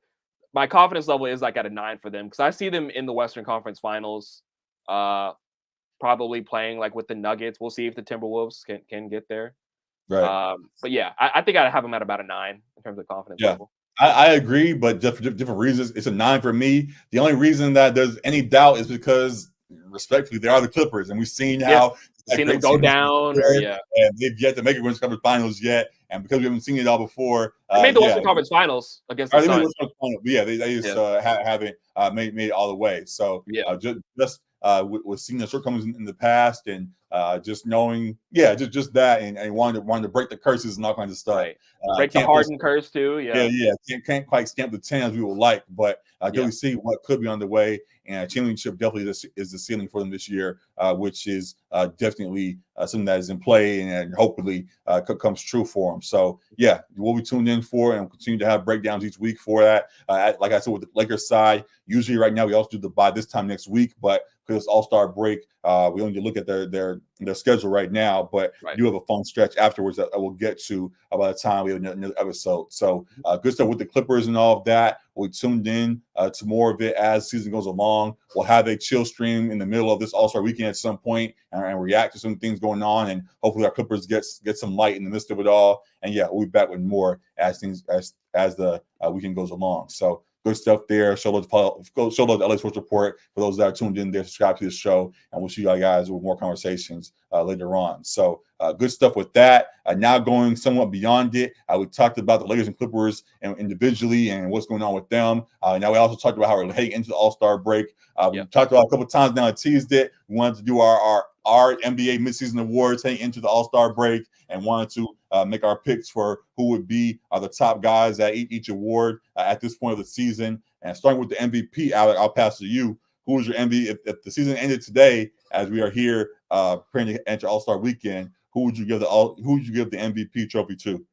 my confidence level is like at a 9 for them because I see them in the Western Conference Finals. Uh, Probably playing like with the Nuggets. We'll see if the Timberwolves can get there. Right. But yeah, I think I'd have them at about a 9 in terms of confidence Yeah. level. I agree, but just for different reasons. It's a 9 for me. The only reason that there's any doubt is because, respectfully, they are the Clippers, and we've seen Yeah, how that seen them great go team is down or before, yeah. and they've yet to make it Western Conference Finals yet. And because we haven't seen it all before, They made the yeah, Western Conference Finals against the I think it Suns. was fun, but yeah, they just Yeah, haven't made it all the way. So yeah, just with seeing the shortcomings in the past and just knowing, yeah, just that and wanting to break the curses and all kinds of stuff. right. Break the Can't put Harden curse too. yeah, Yeah, yeah. Can't quite stamp the 10 as we would like, but I yeah, definitely see what could be on the way. And a championship definitely is the ceiling for them this year, which is definitely something that is in play and hopefully comes true for them. So, yeah, we'll be tuned in for and we'll continue to have breakdowns each week for that. Like I said, with the Lakers side, usually right now we also do the bye this time next week, but because it's All-Star break, we only look at their schedule right now, but we right. do have a fun stretch afterwards that I will get to by the time we have another episode. So good stuff with the Clippers and all of that. We tuned in to more of it as the season goes along. We'll have a chill stream in the middle of this All-Star weekend at some point and react to some things going on. And hopefully our Clippers get some light in the midst of it all. And yeah, we'll be back with more as the weekend goes along. So good stuff there. Show love to LA Sports Report for those that are tuned in there. Subscribe to the show, and we'll see you guys with more conversations later on. So good stuff with that. Now going somewhat beyond it, we talked about the Lakers and Clippers and individually and what's going on with them. Now we also talked about how we're heading into the All-Star break. We Yeah, talked about a couple of times now. I teased it. We wanted to do our NBA midseason awards heading into the All-Star break and wanted to make our picks for who would be the top guys at each award at this point of the season. And starting with the MVP, Alec, I'll pass to you. Who is your MVP? If the season ended today, as we are here preparing to enter All-Star weekend, who would you give the MVP trophy to?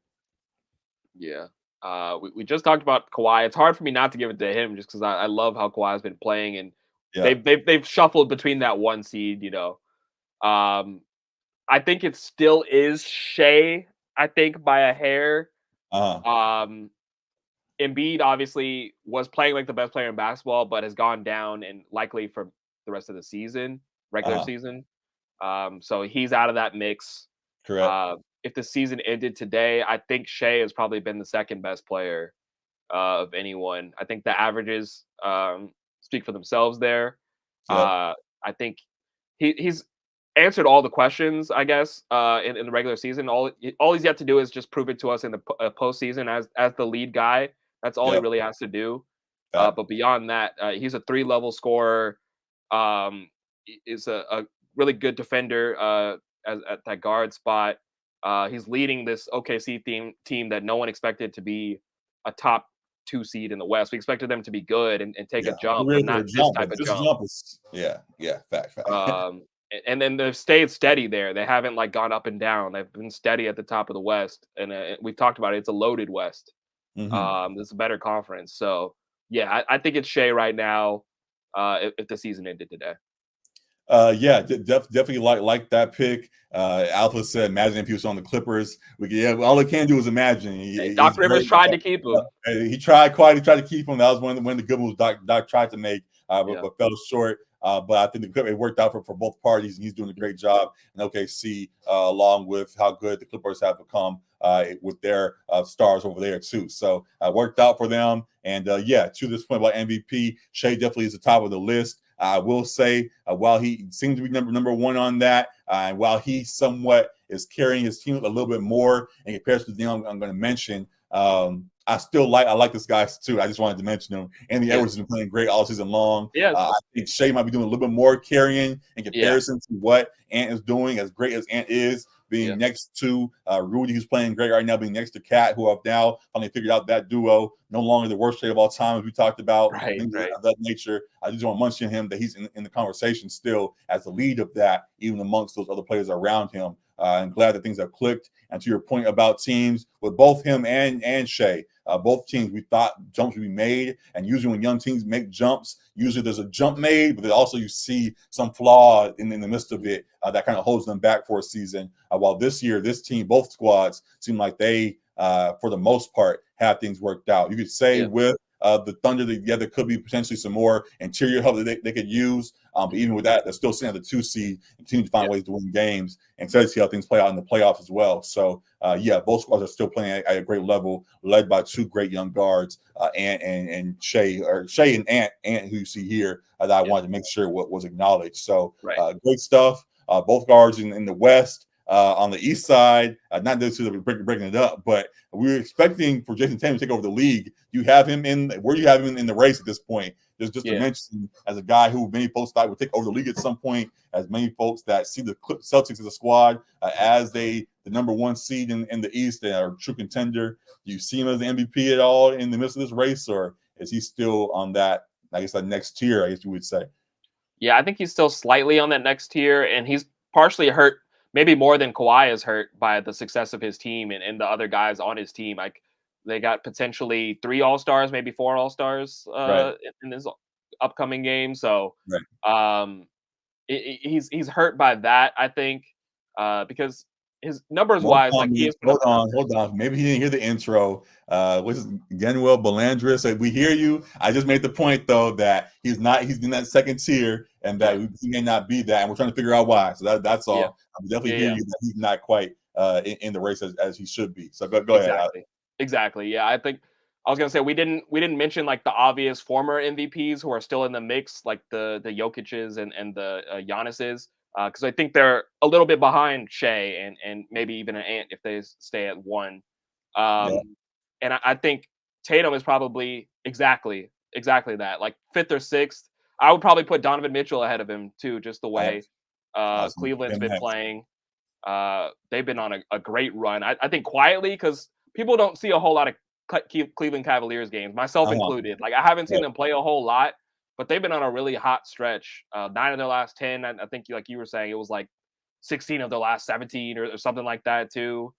yeah. We just talked about Kawhi. It's hard for me not to give it to him just because I love how Kawhi's been playing and Yeah. they've shuffled between that 1 seed. Um, I think it still is Shea. I think by a hair. Uh-huh. Um, Embiid obviously was playing like the best player in basketball, but has gone down and likely for the rest of the season, regular Uh-huh. season. So he's out of that mix. Correct. Uh, if the season ended today, I think Shea has probably been the second best player of anyone. I think the averages speak for themselves there. Yep. I think he's answered all the questions, I guess, in the regular season. All he's yet to do is just prove it to us in the postseason as the lead guy. That's all he Yep. really has to do. Fact. But beyond that, he's a 3 level scorer. Is a really good defender at that guard spot. He's leading this OKC team that no one expected to be a top 2 seed in the West. We expected them to be good and take Yeah. a jump, We're but ready for not a this jump, type but of this jump. jump is yeah. Fact. And then they've stayed steady there. They haven't like gone up and down. They've been steady at the top of the West, and we've talked about it. It's a loaded West. Mm-hmm. It's a better conference. So yeah, I think it's Shea right now. If the season ended today, Yeah, definitely like that pick. Alpha said, imagine if he was on the Clippers. All he can do is imagine. hey, He's Doc Rivers great. tried to keep him. He tried to keep him. That was one of the good moves Doc tried to make, Yeah, but fell short. But I think it worked out for both parties, and he's doing a great job in OKC, along with how good the Clippers have become with their stars over there too. So worked out for them. And yeah, to this point about MVP, Shea definitely is the top of the list. I will say, while he seems to be number one on that, and while he somewhat is carrying his team a little bit more in comparison to the team I'm going to mention, I like this guy too. I just wanted to mention him. Anthony Yeah. Edwards has been playing great all season long. Yes. I think Shea might be doing a little bit more carrying in Yeah. comparison to what Ant is doing. As great as Ant is, being next to Rudy, who's playing great right now, being next to Cat, who have now finally figured out that duo, no longer the worst trade of all time, as we talked about, Right. things Right. of that nature. I just want to mention him that he's in the conversation still as the lead of that, even amongst those other players around him. I'm glad that things have clicked. And to your point about teams, with both him and Shea, both teams, we thought jumps would be made. And usually when young teams make jumps, usually there's a jump made, but then also you see some flaw in the midst of it that kind of holds them back for a season. While this year, this team, both squads, seem like they, for the most part, have things worked out. You could say with the Thunder, there could be potentially some more interior help that they could use. But even with that, they're still sitting at the 2 seed and continue to find ways to win games and to see how things play out in the playoffs as well. So, both squads are still playing at a great level, led by two great young guards, Ant and Shea, or Shea and Ant, who you see here, that I wanted to make sure what was acknowledged. So, great stuff. Both guards in the West. On the East side, not necessarily breaking it up, but we were expecting for Jason Tatum to take over the league. You have him in where do you have him in the race at this point? Just to mention, as a guy who many folks thought would take over the league at some point, as many folks that see the Celtics as a squad as the number one seed in the East, they are a true contender. Do you see him as the MVP at all in the midst of this race, or is he still on that, I guess, that next tier, I guess you would say? Yeah, I think he's still slightly on that next tier, and he's partially hurt, maybe more than Kawhi is hurt by the success of his team and the other guys on his team. Like they got potentially 3 All-Stars, maybe 4 All-Stars in this upcoming game. So um, he's hurt by that, I think, because his numbers wise, like he is Hold on. Maybe he didn't hear the intro. What's his Ganuel Belandris? We hear you. I just made the point though that he's in that second tier, and that he may not be that, and we're trying to figure out why. So that's all. I definitely hear you that he's not quite in the race as he should be. So go ahead. Exactly. Yeah, I think I was gonna say we didn't mention like the obvious former MVPs who are still in the mix, like the Jokic's and the Giannis's, because I think they're a little bit behind Shea and maybe even an Ant if they stay at 1. And I think Tatum is probably exactly that, like 5th or 6th. I would probably put Donovan Mitchell ahead of him too, just the way Cleveland's been playing. They've been on a great run. I think quietly because people don't see a whole lot of Cleveland Cavaliers games, myself included. Like I haven't seen them play a whole lot, but they've been on a really hot stretch. 9 of their last 10. I think, like you were saying, it was like 16 of their last 17 or something like that too.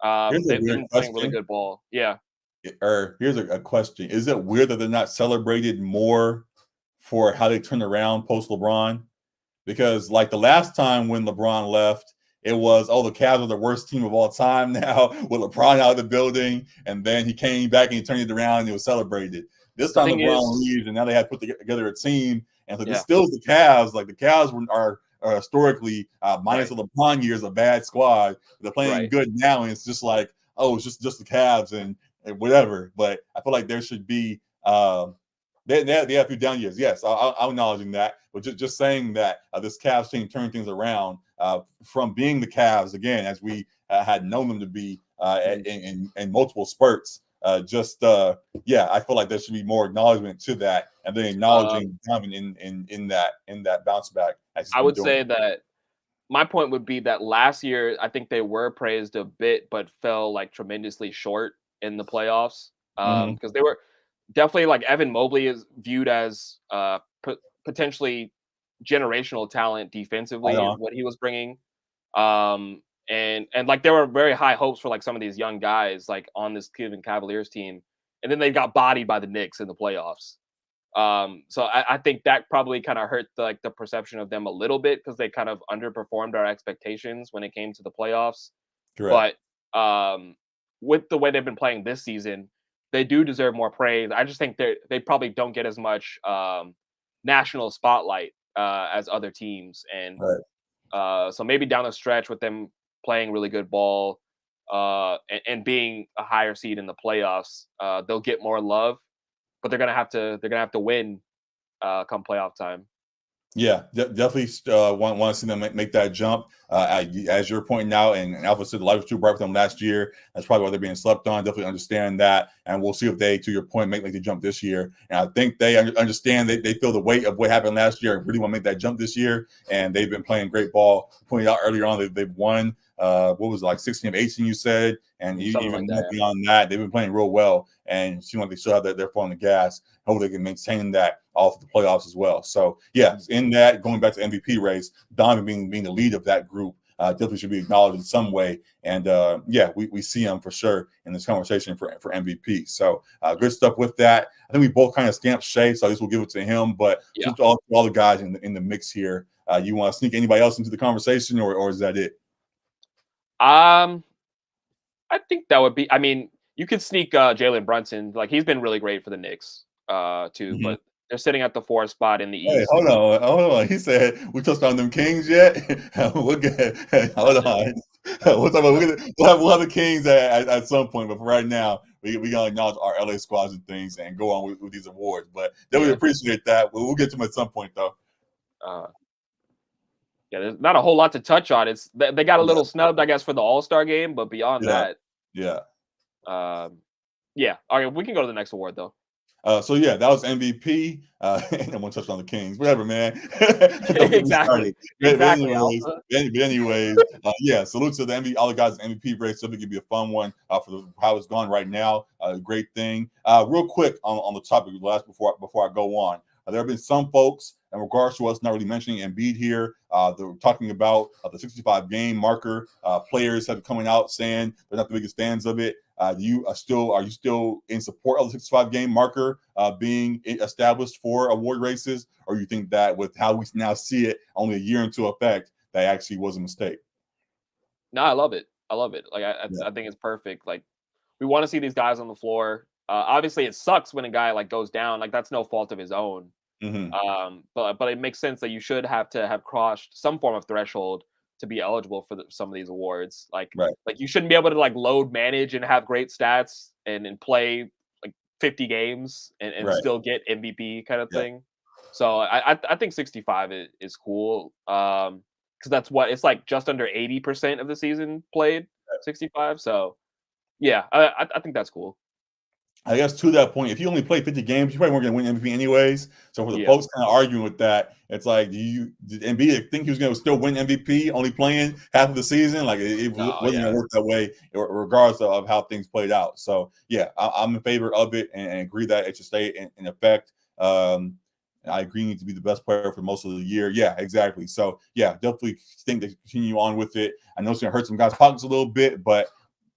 They've been playing really good ball. Yeah. Or here's a question: is it weird that they're not celebrated more for how they turned around post LeBron? Because like the last time when LeBron left, it was, the Cavs are the worst team of all time now with LeBron out of the building, and then he came back and he turned it around and it was celebrated. This time LeBron leaves, and now they have put together a team, and so this still is the Cavs. Like the Cavs are historically minus the LeBron years a bad squad. They're playing good now, and it's just like, it's just the Cavs and whatever. But I feel like there should be. They have a few down years. Yes, I'm acknowledging that. But just saying that this Cavs team turned things around from being the Cavs, again, as we had known them to be in multiple spurts. I feel like there should be more acknowledgement to that, and then acknowledging Donovan in that bounce back. I would say that my point would be that last year, I think they were praised a bit, but fell like tremendously short in the playoffs because they were definitely like Evan Mobley is viewed as potentially generational talent defensively, is what he was bringing. And like there were very high hopes for like some of these young guys like on this Cleveland Cavaliers team, and then they got bodied by the Knicks in the playoffs. So I think that probably kind of hurt the perception of them a little bit because they kind of underperformed our expectations when it came to the playoffs. Correct. But with the way they've been playing this season, they do deserve more praise. I just think they probably don't get as much national spotlight as other teams, and so maybe down the stretch with them playing really good ball and being a higher seed in the playoffs, they'll get more love. But they're gonna have to win come playoff time. Yeah, definitely want to see them make that jump. As you're pointing out, and Alpha said the light was too bright for them last year. That's probably why they're being slept on. Definitely understand that, and we'll see if they, to your point, make the jump this year. And I think they understand they feel the weight of what happened last year and really want to make that jump this year. And they've been playing great ball. Pointed out earlier on, they've won. What was it, like 16 of 18? You said, and Something even like that. beyond that, they've been playing real well. And it seems like they still have their foot on the gas. Hope they can maintain that all through the playoffs as well. So yeah, in that, going back to MVP race, Donovan being the lead of that group definitely should be acknowledged in some way. And yeah, we see him for sure in this conversation for MVP. So good stuff with that. I think we both kind of stamped Shea, so I guess we'll give it to him. But Yeah. just all the guys in the mix here, you want to sneak anybody else into the conversation, or is that it? I think that would be. I mean, you could sneak Jalen Brunson. Like he's been really great for the Knicks, too. Mhm. But they're sitting at the 4th spot in the Hey, East. hold on. He said we touched on them Kings yet. We'll get. Hold on. We'll have the Kings at some point, but for right now, we gotta acknowledge our LA squads and things and go on with these awards. But definitely Yeah. appreciate that. We'll get to them at some point, though. Uh, yeah. There's not a whole lot to touch on. It's they got a Yeah, little snubbed, I guess, for the All-Star game, but beyond yeah, that, yeah. um, yeah. All right, we can go to the next award though. So yeah, that was MVP. And I'm gonna touch on the Kings. Whatever, man. Don't get me Exactly. started. But Exactly, anyways, Alpha. yeah. Salute to all the guys in MVP race. So it could be a fun one for how it's gone right now. Great thing. Real quick on the topic last before I go on. There have been some folks, in regards to us not really mentioning Embiid here, they're talking about the 65 game marker. Players have been coming out saying they're not the biggest fans of it. Are you still in support of the 65 game marker being established for award races, or you think that with how we now see it only a year into effect, that actually was a mistake? No, I love it. I love it. Like Yeah. I think it's perfect. Like we want to see these guys on the floor. Obviously, it sucks when a guy like goes down. Like that's no fault of his own. Mm-hmm. But it makes sense that you should have to have crossed some form of threshold to be eligible for some of these awards. Right. Like you shouldn't be able to like load manage and have great stats and play like 50 games and Right. still get MVP kind of Yeah. thing. So I think 65 is cool. Because that's what it's like just under 80% of the season played 65. So yeah, I think that's cool. I guess to that point, if you only play 50 games, you probably weren't going to win MVP anyways. So for the Yeah. folks kind of arguing with that, it's like, did Embiid think he was going to still win MVP only playing half of the season? Like it No, wasn't going yeah. to work that way, regardless of how things played out. So yeah, I'm in favor of it and agree that it should stay in effect. I agree, need to be the best player for most of the year. Yeah, exactly. So yeah, definitely think they continue on with it. I know it's going to hurt some guys' pockets a little bit, but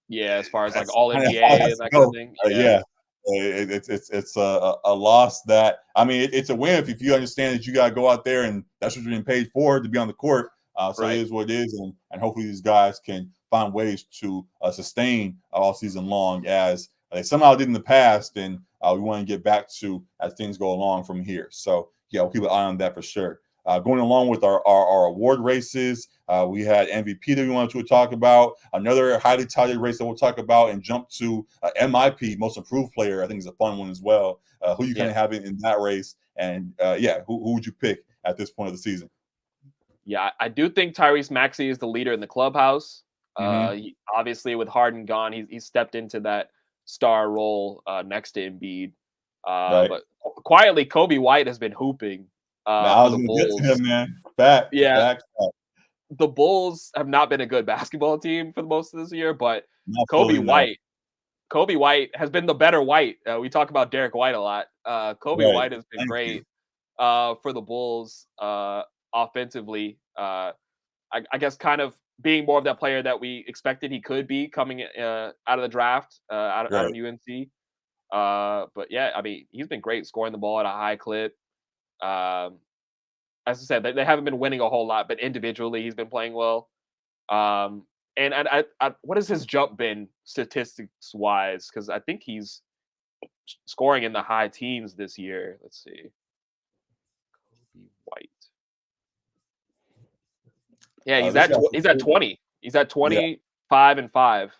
Yeah, as far as like that's all kind of how it NBA has and to that kind of go. thing. Yeah. Yeah, it's a loss that I mean it's a win if you understand that you got to go out there and that's what you're being paid for to be on the court. So it Right. is what it is, and hopefully these guys can find ways to sustain all season long as they somehow did in the past, and we want to get back to as things go along from here. So yeah, we'll keep an eye on that for sure. Going along with our award races, we had MVP that we wanted to talk about. Another highly touted race that we'll talk about and jump to MIP, Most Improved Player. I think is a fun one as well. Who you kind Yeah. of have in that race, and yeah, who would you pick at this point of the season? Yeah, I do think Tyrese Maxey is the leader in the clubhouse. Mm-hmm. Obviously, with Harden gone, he's stepped into that star role next to Embiid. Right. But quietly, Kobe White has been hooping Now I for was the going to get to Bulls. him, man. Fact, Yeah, fact, fact. the Bulls have not been a good basketball team for the most of this year, but Not Kobe fully, no. White, Kobe White has been the better White. We talk about Derek White a lot. Kobe Right. White has been Thank you. great for the Bulls offensively. I guess kind of being more of that player that we expected he could be coming out of the draft, out of Right. UNC. But yeah, I mean, he's been great scoring the ball at a high clip. Um, as I said, they haven't been winning a whole lot, but individually, he's been playing well. Um, and what has his jump been statistics wise? Because I think he's scoring in the high teens this year. Let's see, Kobe White. Yeah, This guy, he's at 20. He's at yeah. 25 and 5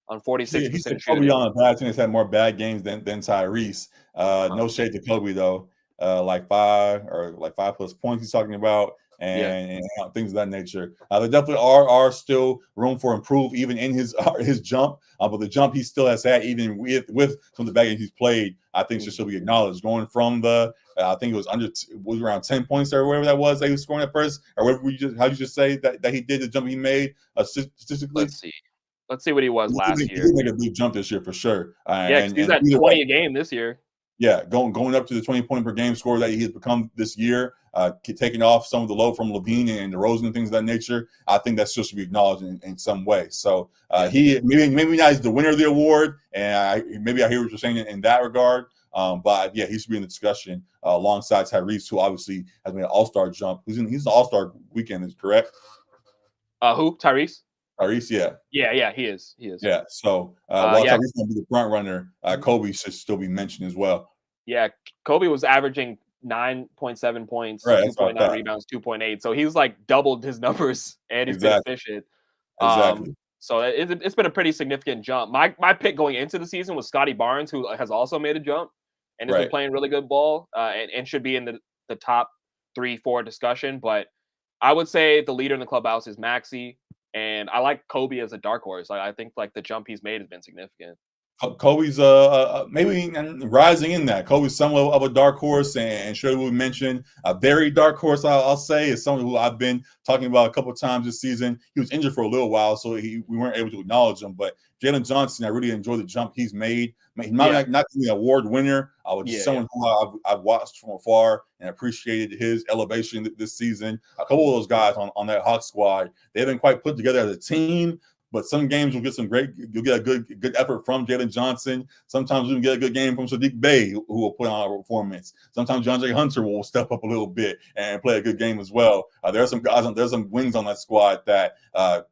on He said 46% Kobe shooting. on a bad team has had more bad games than Tyrese. Uh-huh. No shade to Kobe though. like 5+ points he's talking about. And things of that nature. There definitely are still room for improve even in his jump, but the jump he still has had even with some of the bagging he's played, I think should still be acknowledged. Going from the I think it was around 10 points or whatever that was that he was scoring at first, or whatever how you just say that he did the jump he made statistically. Let's see what he was last year. He did make a big jump this year for sure. He's at 20 a game this year. Yeah, going up to the 20 point per game score that he has become this year, taking off some of the load from LaVine and DeRozan and things of that nature. I think that still should be acknowledged in some way. So he maybe not he's the winner of the award, and maybe I hear what you're saying in that regard. But yeah, he should be in the discussion alongside Tyrese, who obviously has made an All-Star jump. He's an All-Star weekend, is correct? Who? Tyrese? Tyrese, yeah. Yeah, he is. Yeah, so while Tyrese going to be the front runner, Kobe should still be mentioned as well. Yeah, Kobe was averaging 9.7 points, right, 2.9 rebounds, 2.8. So he's like doubled his numbers, and he's been efficient. Exactly. So it's been a pretty significant jump. My pick going into the season was Scotty Barnes, who has also made a jump and has been playing really good ball, and should be in the top 3-4 discussion. But I would say the leader in the clubhouse is Maxey, and I like Kobe as a dark horse. I think like the jump he's made has been significant. Kobe's maybe rising in that. Kobe's somewhat of a dark horse, and sure we mentioned a very dark horse. I'll say is someone who I've been talking about a couple of times this season. He was injured for a little while, so we weren't able to acknowledge him. But Jalen Johnson, I really enjoy the jump he's made. He might not be an award winner, but just someone who I've watched from afar and appreciated his elevation this season. A couple of those guys on that Hawks squad, they haven't quite put together as a team. But some games you'll get a good effort from Jalen Johnson. Sometimes you'll get a good game from Sadiq Bey, who will put on a performance. Sometimes DeAndre Hunter will step up a little bit and play a good game as well. There are some guys, there's some wings on that squad that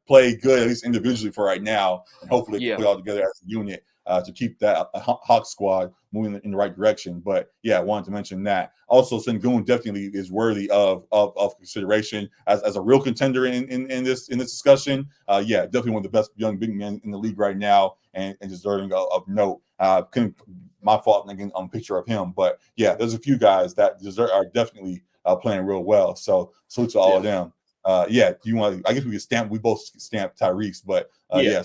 play good, at least individually for right now, and hopefully put it all together as a unit to keep that Hawk squad moving in the right direction. But yeah, I wanted to mention that. Also, Sengun definitely is worthy of consideration as a real contender in this discussion. Yeah, definitely one of the best young big men in the league right now, and deserving of note. My fault making a picture of him, but yeah, there's a few guys that are definitely playing real well. So salute to all of them. Do you want? I guess we both stamp Tyrese, but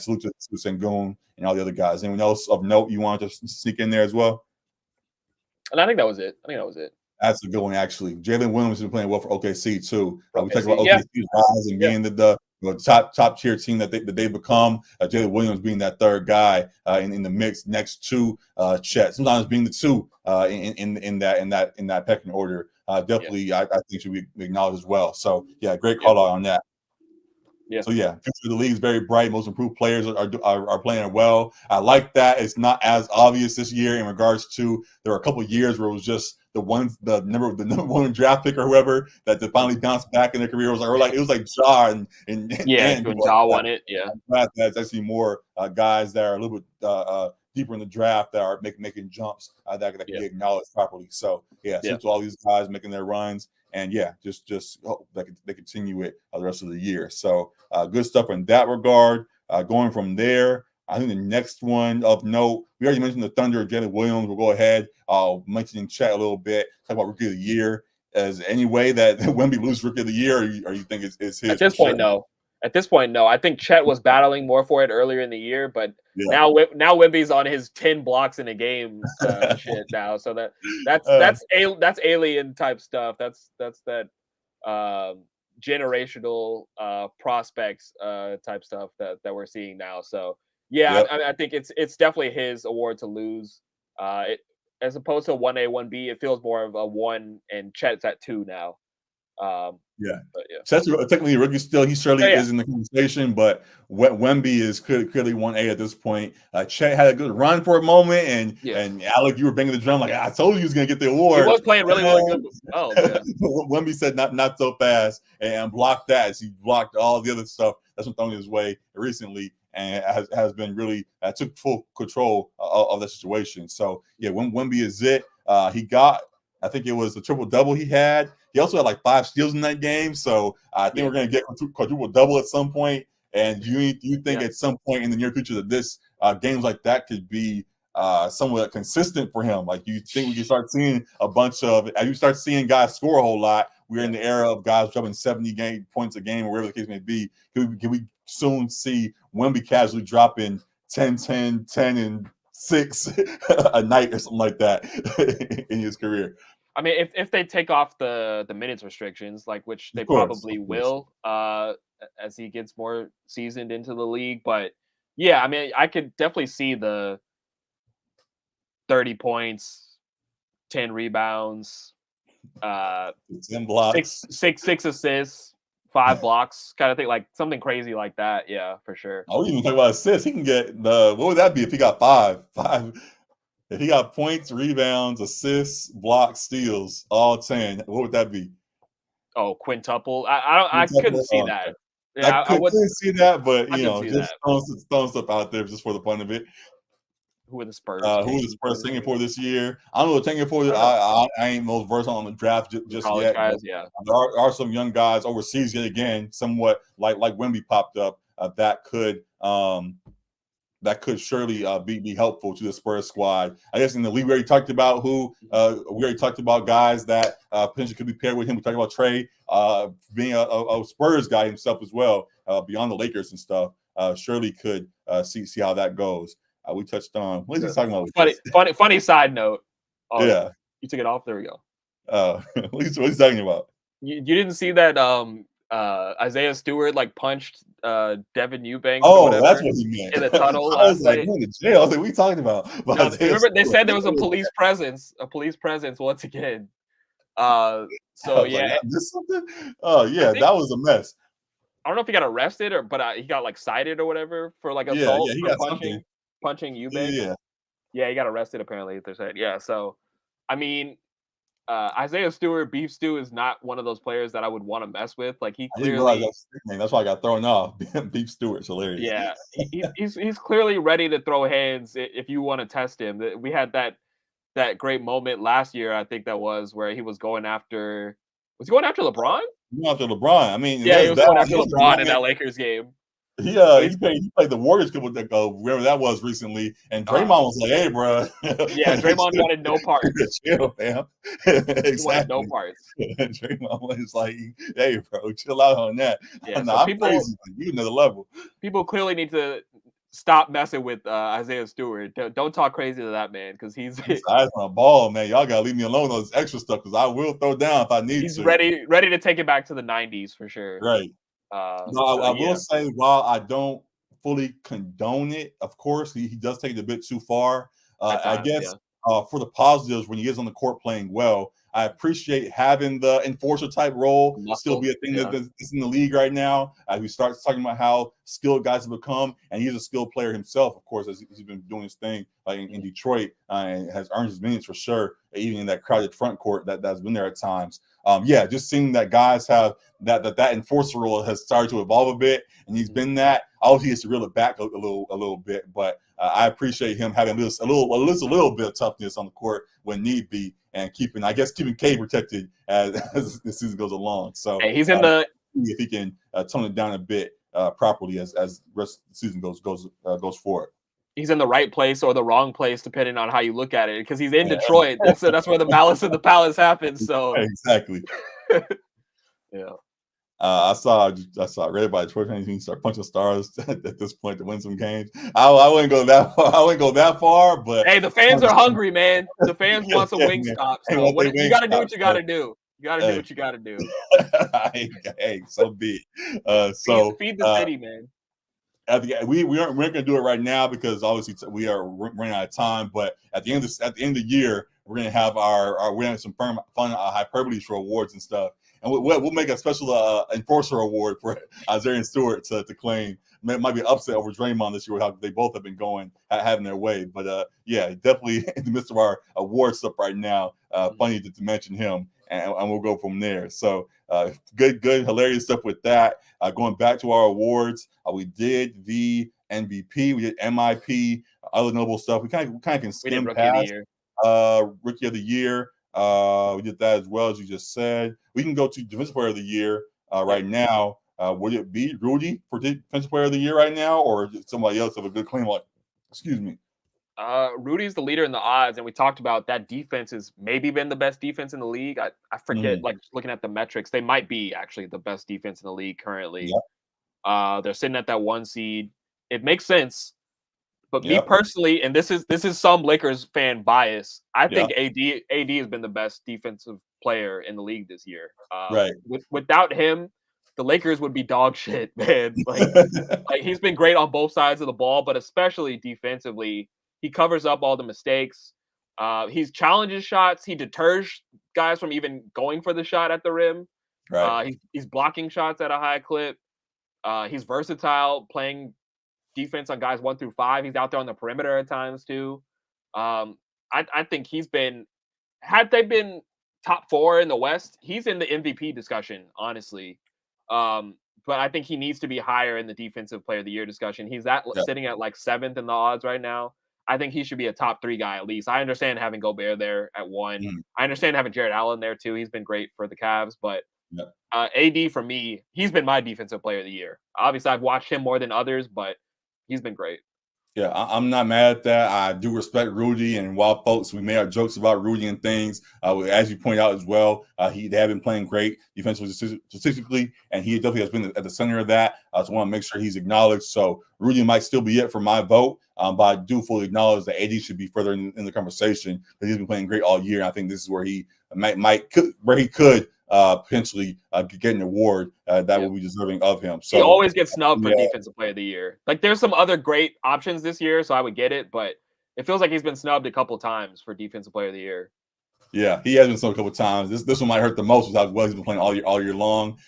salute to Sengun and all the other guys. Anyone else of note you wanted to sneak in there as well? And I think that was it. That's a good one, actually. Jalen Williams has been playing well for OKC too. We talked about OKC's rise and being the top tier team that they become. Jalen Williams being that third guy in the mix next to Chet. Sometimes being the two in that pecking order. Definitely, I think should be acknowledged as well. So yeah, great call out on that. Yeah. So yeah, future of the league is very bright. Most improved players are playing well. I like that. It's not as obvious this year in regards to there were a couple of years where it was just the number one draft pick or whoever that finally bounced back in their career. It was like Ja and Ja won it. Yeah, that's actually more guys that are a little bit deeper in the draft that are making jumps that can be acknowledged properly. So since all these guys making their runs. And just hope they continue it the rest of the year. So good stuff in that regard. Going from there, I think the next one of note, we already mentioned the Thunder, Jalen Williams. We'll go ahead. Mentioning Chet a little bit. Talk about Rookie of the Year. Is there any way that Wemby loses Rookie of the Year, or you think it's his? At this point, no. I think Chet was battling more for it earlier in the year, but now Wemby's on his 10 blocks in a game shit now. So that's alien type stuff. That's that generational prospects type stuff that we're seeing now. So I think it's definitely his award to lose. As opposed to 1A, 1B, it feels more of a 1, and Chet's at 2 now. Chet's technically a rookie still. He certainly is in the conversation, but Wemby is clearly 1A at this point. Chet had a good run for a moment, and Alec, you were banging the drum like I told you he was going to get the award. He was playing really good. Wemby said not so fast and blocked that as he blocked all the other stuff that's been thrown his way recently, and has been really took full control of the situation. So when Wemby is it, he got. I think it was the triple-double he had. He also had like 5 steals in that game. So I think we're going to get quadruple-double at some point. And you think at some point in the near future that this games like that could be somewhat consistent for him. Like you think we can start seeing a bunch of, as you start seeing guys score a whole lot, we're in the era of guys dropping 70 points a game or whatever the case may be. Can we soon see Wemby casually dropping 10, 10, 10, and 6 a night or something like that in his career? I mean, if they take off the minutes restrictions, like which they Of probably course. will, as he gets more seasoned into the league. But yeah, I mean, I could definitely see the 30 points, 10 rebounds, 10 blocks. six assists, 5 blocks, kind of thing, like something crazy like that. Yeah, for sure. I wouldn't even talk about assists. He can get what would that be if he got five? If he got points, rebounds, assists, blocks, steals, all 10, what would that be? Oh, quintuple. I couldn't see that. Yeah, I couldn't see that, but I couldn't see just that. throwing stuff out there just for the fun of it. Who are the Spurs? Who is the Spurs taking for this year? I don't know what taking for. I ain't most versed on the draft just College yet. guys, yeah. There are some young guys overseas yet again, somewhat like Wemby popped up that could surely be helpful to the Spurs squad. I guess in the league we already talked about guys that potentially could be paired with him. We talked about Trey being a Spurs guy himself as well, beyond the Lakers and stuff. Surely could see how that goes. We touched on what is he talking about? Funny side note. Oh, yeah, you took it off. There we go. what is he talking about? You didn't see that Isaiah Stewart like punched Devin Eubanks? Oh, that's what he meant. In the tunnel. I was like, in the jail. I was like, what are you talking about? No, remember they said there was a police presence once again. So yeah, like, something. Oh yeah, that was a mess. I don't know if he got arrested but he got like cited or whatever for like assault he for got punching Eubanks. Yeah, he got arrested apparently. They said, yeah. So, I mean, Isaiah Stewart, Beef Stew, is not one of those players that I would want to mess with. Like he clearly, that's why I got thrown off. Beef Stewart's hilarious. Yeah, he's clearly ready to throw hands if you want to test him. We had that great moment last year. I think that was where he was going after. Was he going after LeBron? After LeBron. I mean, yeah, he was going after LeBron in that Lakers game. He played the Warriors wherever that was recently, and Draymond was like, "Hey, bro." Yeah, Draymond wanted no parts. Chill, man. Exactly. He wanted no parts. Draymond was like, "Hey, bro, chill out on that." Yeah, so I'm crazy. You another level. People clearly need to stop messing with Isaiah Stewart. Don't talk crazy to that man because he's eyes on a ball, man. Y'all gotta leave me alone on this extra stuff because I will throw down if I need to. He's ready to take it back to the 90s for sure. Right. I will say, while I don't fully condone it, of course, he does take it a bit too far. I guess for the positives, when he is on the court playing well, I appreciate having the enforcer type role still be a thing that's in the league right now. We start talking about how skilled guys have become, and he's a skilled player himself, of course, as he's been doing his thing in Detroit and has earned his minutes for sure, even in that crowded front court that's been there at times. Just seeing that guys have that enforcer role has started to evolve a bit, and he's been that. Obviously, he has to reel it back a little bit, but I appreciate him having a little bit of toughness on the court when need be, and keeping K protected as the season goes along. So he's in the if he can tone it down a bit properly as the rest of the season goes forward. He's in the right place or the wrong place, depending on how you look at it, because he's in Detroit. That's where the malice of the palace happens. So exactly. Yeah. I read by Detroit fans you can start punching stars at this point to win some games. I wouldn't go that far. I wouldn't go that far, but hey, the fans are hungry, man. The fans want some Wingstop. So you got to do what you got to do. You got to do what you got to do. Hey, so be it. Feed the city, man. We aren't going to do it right now because obviously we are running out of time. But at the end of the year, we're going to have we're going to have some fun hyperbole for awards and stuff, and we'll make a special enforcer award for Isaiah Stewart to claim. It might be an upset over Draymond this year, how they both have been having their way. But definitely in the midst of our award stuff right now, funny to mention him, and we'll go from there. So good, hilarious stuff with that. Going back to our awards, we did the MVP, we did MIP, other notable stuff. We kind of can skim past Rookie of the Year. We did that as well, as you just said. We can go to Defensive Player of the Year right now. Would it be Rudy for Defensive Player of the Year right now, or somebody else have a good claim? Excuse me. Rudy's the leader in the odds, and we talked about that defense has maybe been the best defense in the league. I forget, Mhm. like looking at the metrics, they might be actually the best defense in the league currently. Yep. They're sitting at that 1 seed. It makes sense. But me Yep. personally, and this is some Lakers fan bias, I think Yep. AD has been the best defensive player in the league this year. Right. Without him, the Lakers would be dog shit, man. Like he's been great on both sides of the ball, but especially defensively, he covers up all the mistakes. He challenges shots. He deters guys from even going for the shot at the rim. Right. He's blocking shots at a high clip. He's versatile, playing defense on guys 1 through 5. He's out there on the perimeter at times too. I think he's been, had they been top 4 in the West, he's in the MVP discussion, honestly. But I think he needs to be higher in the defensive player of the year discussion. He's Yep. sitting at like 7th in the odds right now. I think he should be a top 3 guy at least. I understand having Gobert there at 1. Mhm. I understand having Jared Allen there too. He's been great for the Cavs, but Yep. AD for me, he's been my defensive player of the year. Obviously, I've watched him more than others, but he's been great. Yeah, I'm not mad at that. I do respect Rudy, and while folks we made our jokes about Rudy and things, as you point out as well, he had been playing great defensively, statistically, and he definitely has been at the center of that. So I want to make sure he's acknowledged. So Rudy might still be it for my vote, but I do fully acknowledge that AD should be further in the conversation because he's been playing great all year. And I think this is where he could potentially get an award that Yeah. will be deserving of him. He So always gets snubbed for yeah. defensive player of the year. Like there's some other great options this year, so I would get it, but it feels like he's been snubbed a couple times for defensive player of the year. Yeah, he has been so a couple of times. This one might hurt the most with how well he's been playing all year long.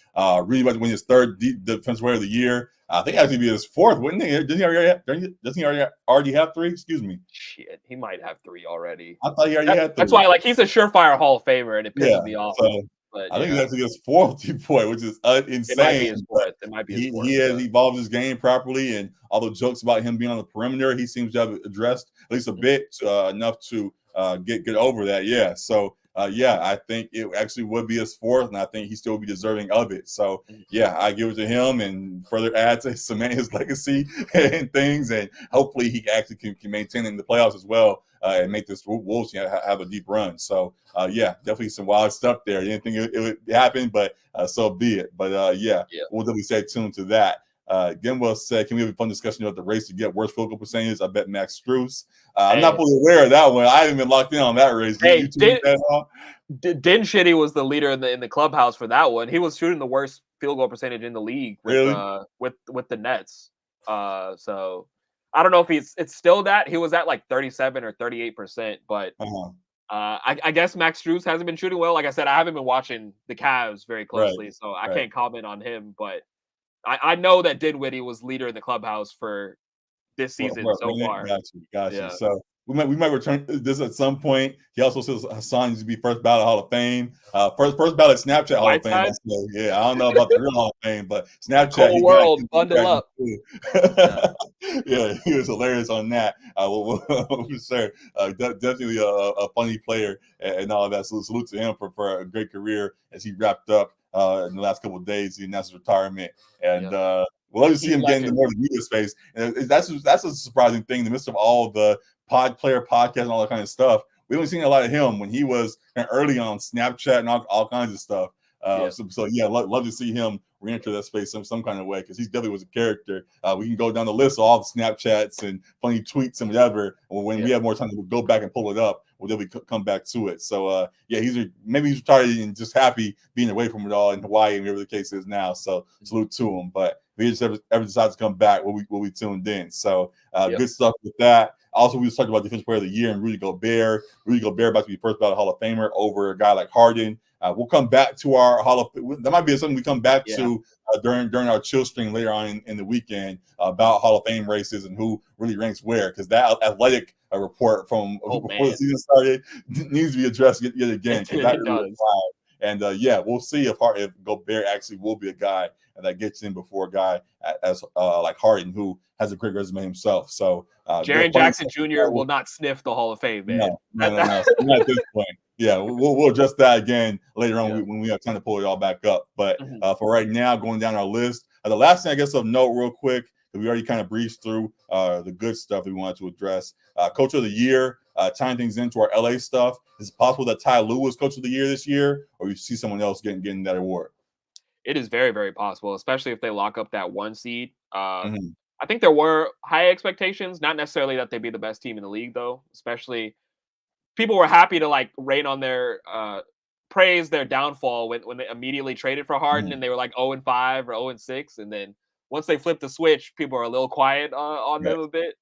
Really about to win his third defensive player of the year. I think actually be his fourth, wouldn't he? Doesn't he already have 3? Excuse me. Shit, he might have 3 already. I thought he already had 3. That's why, like, he's a surefire Hall of Famer, and it pisses Yeah. me off. So But I think yeah, he's actually his 4th point, which is it might be insane. his fourth. It might be his fourth. He has Yeah. evolved his game properly, and all the jokes about him being on the perimeter, he seems to have addressed at least a bit enough to get over that. Yeah. So yeah, I think it actually would be his 4th, and I think he still would be deserving of it. So yeah, I give it to him and further add to cement his legacy and things, and hopefully he actually can maintain in the playoffs as well. And make this Wolves have a deep run. So, yeah, definitely some wild stuff there. Didn't think it would happen, but so be it. But, yeah, we'll definitely stay tuned to that. Gimbo said, can we have a fun discussion about the race to get worse field goal percentage? I bet Max Strus. I'm not fully aware of that one. I haven't been locked in on that race. Hey, Din Shitty was the leader in the clubhouse for that one. He was shooting the worst field goal percentage in the league with Really? with the Nets. So I don't know if it's still that. He was at like 37 or 38%, but I guess Max Strus hasn't been shooting well. Like I said, I haven't been watching the Cavs very closely, so I can't comment on him. But I know that Dinwiddie was leader in the clubhouse for this season so far. Got you. So we might return to this at some point. He also says Hassan needs to be first ballot Hall of Fame. First ballot Snapchat Hall of Fame. So, yeah, I don't know about the real Hall of Fame, but Snapchat. Whole world, bundle up. Yeah, he was hilarious on that. For sure. Definitely a funny player and all of that. So salute to him for a great career as he wrapped up in the last couple of days. He announced his retirement. And we'll love to see him get into more of the media space. And that's a surprising thing in the midst of all the podcast and all that kind of stuff. We haven't seen a lot of him when he was early on Snapchat and all kinds of stuff. So yeah, love to see him re-enter that space some kind of way because he definitely was a character. We can go down the list of all the Snapchats and funny tweets and whatever. When we have more time to go back and pull it up, we'll definitely come back to it. So yeah, maybe he's retired and just happy being away from it all in Hawaii and whatever the case is now. So salute to him. But if he just ever decides to come back, we'll be tuned in. So good stuff with that. Also, we just talked about Defensive Player of the Year and Rudy Gobert. Rudy Gobert about to be first ballot Hall of Famer over a guy like Harden. We'll come back to our Hall of. That might be something we come back to during our chill stream later on in the weekend about Hall of Fame races and who really ranks where. Because that athletic report from before the season started needs to be addressed yet again. That really and yeah, we'll see if Gobert actually will be a guy that gets in before a guy as like Harden, who has a great resume himself. So Jaren Jackson Jr. will not sniff the Hall of Fame, man. No. Not at this point. Yeah, we'll adjust that again later on when we have time to pull it all back up. But for right now, going down our list, the last thing I guess of note real quick, We already kind of breezed through the good stuff that we wanted to address. Coach of the year, tying things into our LA stuff. Is it possible that Ty Lue was Coach of the Year this year, or you see someone else getting that award? It is very, very possible, especially if they lock up that 1 seed. Mm-hmm. I think there were high expectations, not necessarily that they'd be the best team in the league, though. Especially people were happy to like rain on their praise their downfall when they immediately traded for Harden and they were like 0-5 or 0-6, and then once they flipped the switch, people are a little quiet on Right. them a bit.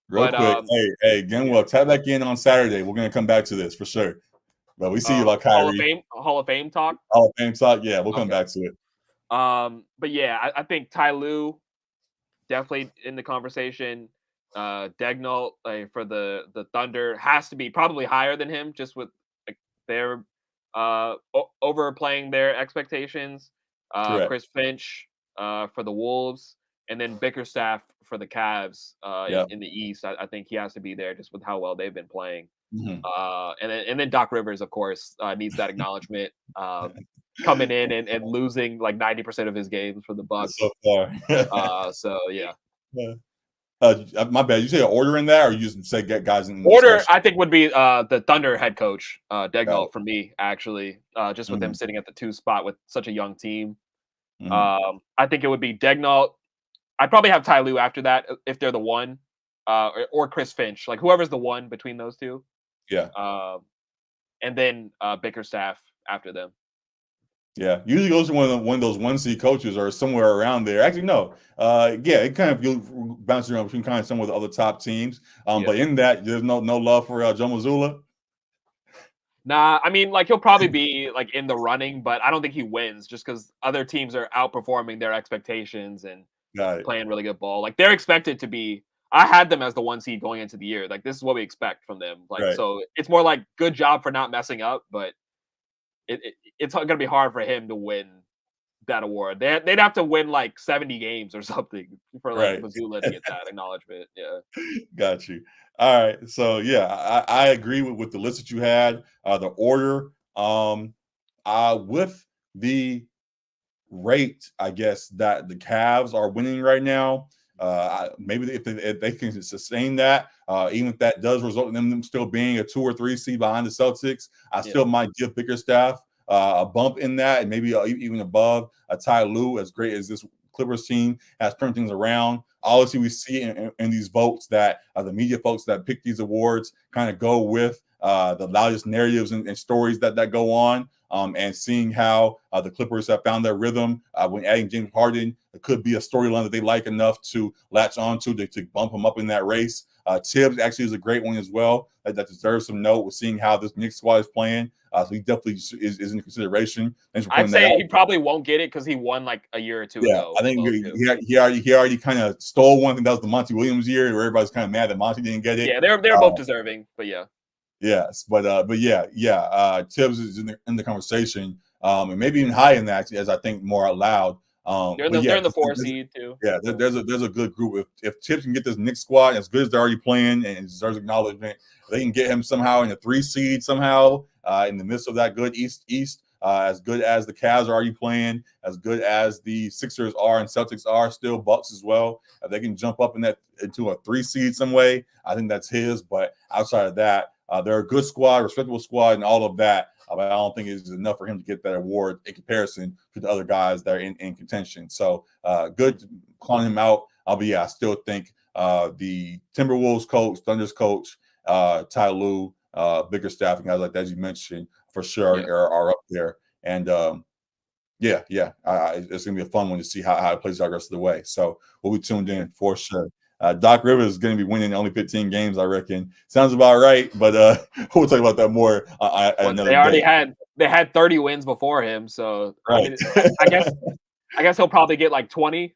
Real But quick, hey, Gainwell, tap back in on Saturday. We're gonna come back to this for sure. But we see you about Kyrie. Hall of Fame talk. Hall of Fame talk. Yeah, we'll come Okay. back to it. But yeah, I think Ty Lue definitely in the conversation. Daigneault for the Thunder has to be probably higher than him, just with like their overplaying their expectations. Correct. Chris Finch for the Wolves, and then Bickerstaff for the Cavs in the East. I think he has to be there just with how well they've been playing. Mm-hmm. And then Doc Rivers, of course, needs that acknowledgement. Coming in and losing like 90% of his games for the Bucks so far. So yeah. My bad. You say an order in that, or you just say get guys in order? Discussion? I think would be the Thunder head coach Daigneault for me, actually. Just with him sitting at the 2 spot with such a young team. Mm-hmm. I think it would be Daigneault. I'd probably have Ty Lue after that if they're the 1, or Chris Finch, like whoever's the 1 between those 2. Yeah. And then Bickerstaff after them. Yeah, usually goes to one of those 1 seed coaches or somewhere around there. Actually, no. Yeah, it kind of bounces around between kind of some of the other top teams. But in that, there's no love for Joe Mazzulla. Nah, I mean, like he'll probably be like in the running, but I don't think he wins just because other teams are outperforming their expectations and playing really good ball. Like they're expected to be. I had them as the 1 seed going into the year. Like this is what we expect from them. Like so, it's more like good job for not messing up, but it's going to be hard for him to win that award. They'd have to win like 70 games or something for like Mazzulla to get that acknowledgement. Yeah. Got you. All right. So yeah, I agree with the list that you had, the order. With the rate, I guess, that the Cavs are winning right now. Maybe if they can sustain that, even if that does result in them still being a 2 or 3 seed behind the Celtics, I still might give Bickerstaff a bump in that, and maybe even above a Ty Lue, as great as this Clippers team has turned things around. Obviously, we see in these votes that the media folks that pick these awards kind of go with the loudest narratives and stories that go on. And seeing how the Clippers have found their rhythm when adding James Harden, it could be a storyline that they like enough to latch onto to bump him up in that race. Tibbs actually is a great one as well that deserves some note with seeing how this Knicks squad is playing. So he definitely is in consideration. I'd say he probably won't get it because he won like a year or 2 ago. I think he already kind of stole one. I think that was the Monty Williams year where everybody's kind of mad that Monty didn't get it. Yeah, they're both deserving, but yeah. Yes, but Tibbs is in the conversation, and maybe even high in that as I think more out loud. They're in the 4 seed too. Yeah, there's a good group. If Tibbs can get this Knicks squad as good as they're already playing and deserves acknowledgement, they can get him somehow in a 3 seed somehow in the midst of that good East. As good as the Cavs are already playing, as good as the Sixers are and Celtics are, still Bucks as well. If they can jump up into a 3 seed some way, I think that's his. But outside of that, they're a good squad, respectable squad, and all of that. But I don't think it's enough for him to get that award in comparison to the other guys that are in contention. So good calling him out. But I still think the Timberwolves coach, Thunder's coach, Ty Lue, Bickerstaff, and guys like that, as you mentioned, for sure are up there. And it's gonna be a fun one to see how it plays out the rest of the way. So we'll be tuned in for sure. Doc Rivers is going to be winning only 15 games, I reckon. Sounds about right, but we'll talk about that more another day. They had 30 wins before him, so I mean, I guess he'll probably get like 20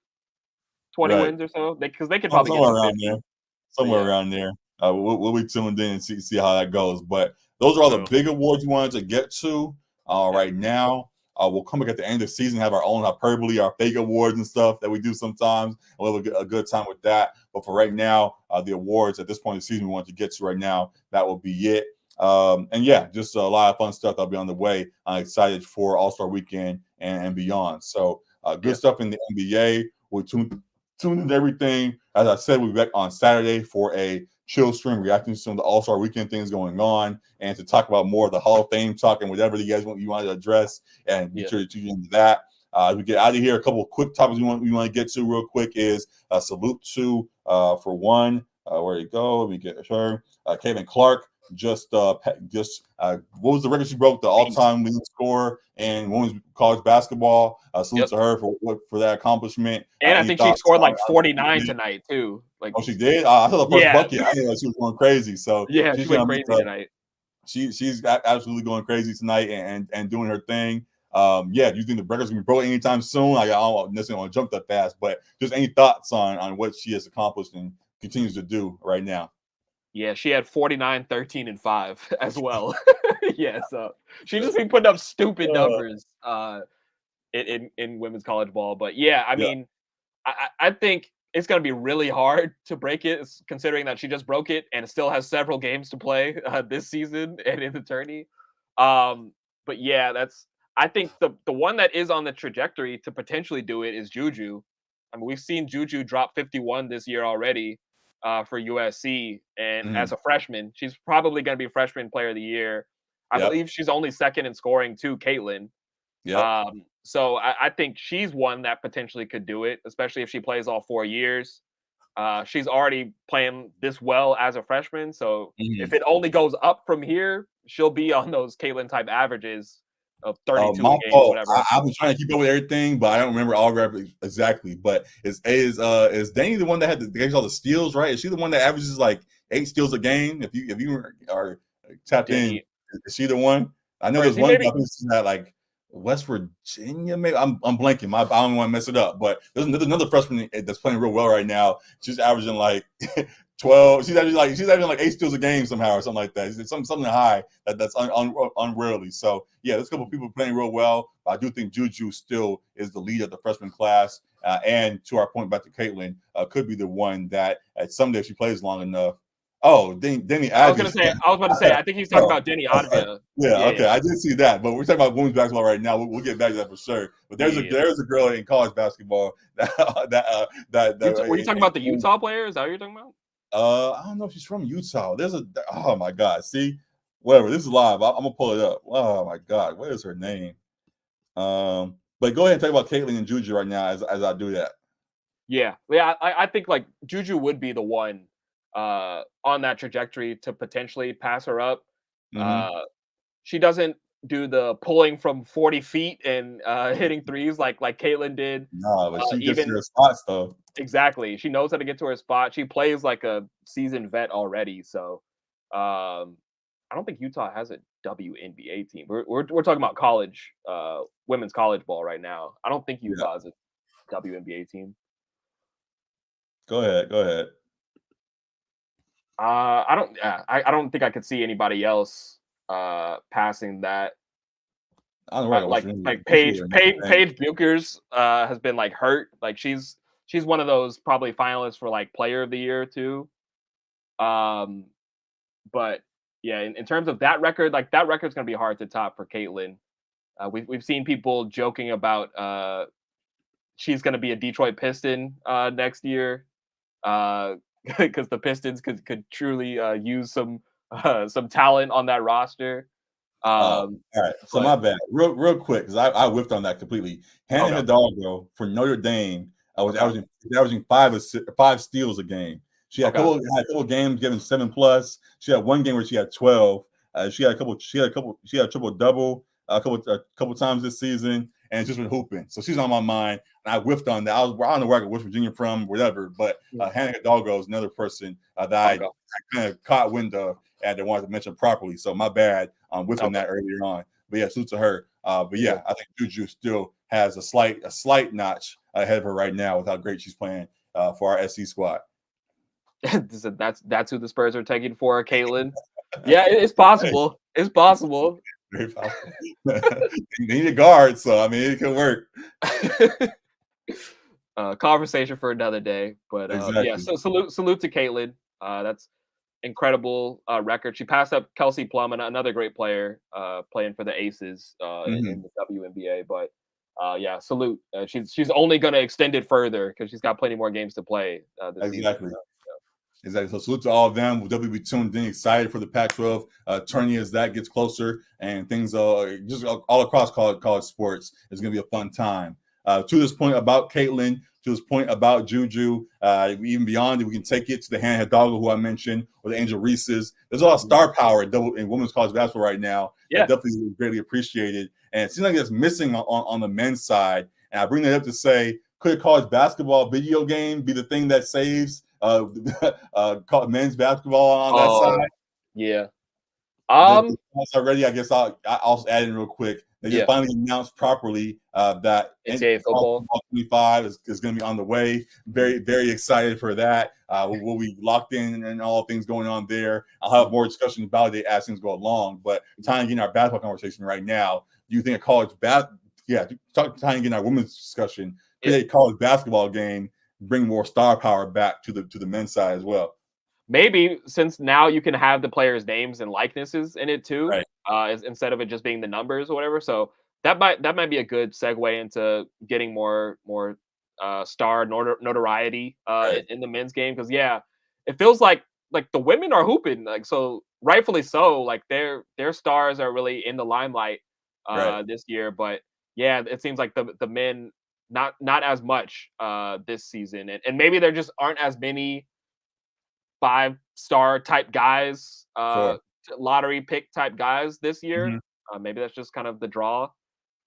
wins or so, because they could probably get somewhere around there. We'll be tuned in and see how that goes. But those are all the big awards we wanted to get to right now. We'll come back at the end of the season, have our own hyperbole, our fake awards and stuff that we do sometimes. We'll have a good time with that. But for right now, the awards at this point in the season we want to get to right now, that will be it. Just a lot of fun stuff that'll be on the way. I'm excited for All-Star Weekend and beyond. So good stuff in the NBA. We'll tune Tune into everything. As I said, we'll be back on Saturday for a chill stream reacting to some of the All-Star Weekend things going on and to talk about more of the Hall of Fame talk and whatever you guys want to address. And be sure to tune into that. As we get out of here, a couple of quick topics we want to get to real quick is a salute to, for one, where you go, we get her, Caitlin Clark. What was the record she broke? The all-time leading scorer in women's college basketball. Salute to her for that accomplishment. And I think she scored like 49 tonight too. Like, oh, she did. I saw the first bucket. I didn't know she was going crazy. So yeah, she went crazy tonight. She's absolutely going crazy tonight and doing her thing. Do you think the record's gonna be broken anytime soon? Like, I don't necessarily want to jump that fast, but just any thoughts on what she has accomplished and continues to do right now? Yeah, she had 49, 13, and 5 as well. Yeah, so she just been putting up stupid numbers in women's college ball. But yeah, I mean, I think it's going to be really hard to break it, considering that she just broke it and still has several games to play this season and in the tourney. But yeah, I think the one that is on the trajectory to potentially do it is Juju. I mean, we've seen Juju drop 51 this year already for USC, and as a freshman, she's probably going to be freshman player of the year. I believe she's only second in scoring to Caitlin. So I think she's one that potentially could do it, especially if she plays all 4 years. She's already playing this well as a freshman, so if it only goes up from here, she'll be on those Caitlin type averages of 32 games, whatever. I've been trying to keep up with everything, but I don't remember all exactly. But is Danny the one that had all the steals? Right? Is she the one that averages like 8 steals a game? If you are tapped in, is she the one? I know there's one that like West Virginia, maybe I'm blanking. I don't want to mess it up, but there's another freshman that's playing real well right now. She's averaging like 12. She's averaging like 8 steals a game somehow or something like that. It's something high that's unrarely. So yeah, there's a couple of people playing real well. But I do think Juju still is the lead of the freshman class, and to our point back to Caitlin, could be the one that someday if she plays long enough. Oh, Denny. I was about to say. I think he's talking about Deni Avdija. Okay. I did see that, but we're talking about women's basketball right now. We'll get back to that for sure. But there's a girl in college basketball that. Were you talking about the Utah player? Is that what you're talking about? I don't know if she's from Utah. Oh my God. See, whatever. This is live. I'm gonna pull it up. Oh my God, what is her name? But go ahead and talk about Caitlin and Juju right now as I do that. Yeah. I think like Juju would be the one on that trajectory to potentially pass her up. She doesn't do the pulling from 40 feet and hitting threes like Caitlin did. No, but she gets to her spots though. Exactly. She knows how to get to her spot. She plays like a seasoned vet already. So I don't think Utah has a WNBA team. We're talking about college, women's college ball right now. I don't think Utah has a WNBA team. Go ahead. I don't think I could see anybody else passing that. Like Paige Buchers has been like hurt. Like she's one of those probably finalists for like player of the year too. But yeah, in terms of that record, like that record's gonna be hard to top for Caitlin. We've seen people joking about she's gonna be a Detroit Piston next year. Because the Pistons could truly use some talent on that roster. All right, so my bad. Real quick, because I whiffed on that completely. Hannah Hidalgo for Notre Dame was averaging 5 steals a game. She had a couple games given 7+. She had one game where she had 12. She had a triple double a couple times this season, and just been hooping. So she's on my mind, and I whiffed on that. I don't know where I got West Virginia from, whatever. But Hannah Hidalgo is another person that I kind of caught wind of and I wanted to mention properly. So my bad on whiffing that earlier on. But yeah, salute to her. But yeah, I think Juju still has a slight notch ahead of her right now with how great she's playing for our SC squad. That's who the Spurs are taking for Caitlin. Yeah, it's possible. It's possible. Very possible. They need a guard, so I mean it can work. Conversation for another day. But yeah, so salute to Caitlin. That's incredible record. She passed up Kelsey Plum, another great player playing for the Aces in the WNBA. But Yeah, salute. She's only going to extend it further because she's got plenty more games to play this season. Exactly. Exactly. So salute to all of them. We'll definitely be tuned in, excited for the Pac-12 tourney as that gets closer and things just all across college sports is going to be a fun time. To this point about Caitlin, to this point about Juju, even beyond it, we can take it to the Hannah Hidalgo, who I mentioned, or the Angel Reese's. There's a lot of star power in women's college basketball right now. Yeah. That definitely is greatly appreciated. And it seems like it's missing on the men's side. And I bring that up to say, could a college basketball video game be the thing that saves men's basketball on that side? Yeah. Already, I guess I'll also add in real quick. They just finally announced properly that NCAA football 25 is going to be on the way. Very, very excited for that. We'll be locked in and all things going on there. I'll have more discussion about it as things go along. But tying in our basketball conversation right now, do you think a college tying in our women's discussion, could a college basketball game bring more star power back to the men's side as well? Maybe, since now you can have the players' names and likenesses in it too, right. Instead of it just being the numbers or whatever. So that might be a good segue into getting more star notoriety Right. in the men's game, because it feels like the women are hooping, like, so rightfully so, like their stars are really in the limelight Right. this year, but it seems like the men not as much this season, and maybe there just aren't as many 5-star type guys, Sure. lottery pick type guys this year. Mhm. Maybe that's just kind of the draw.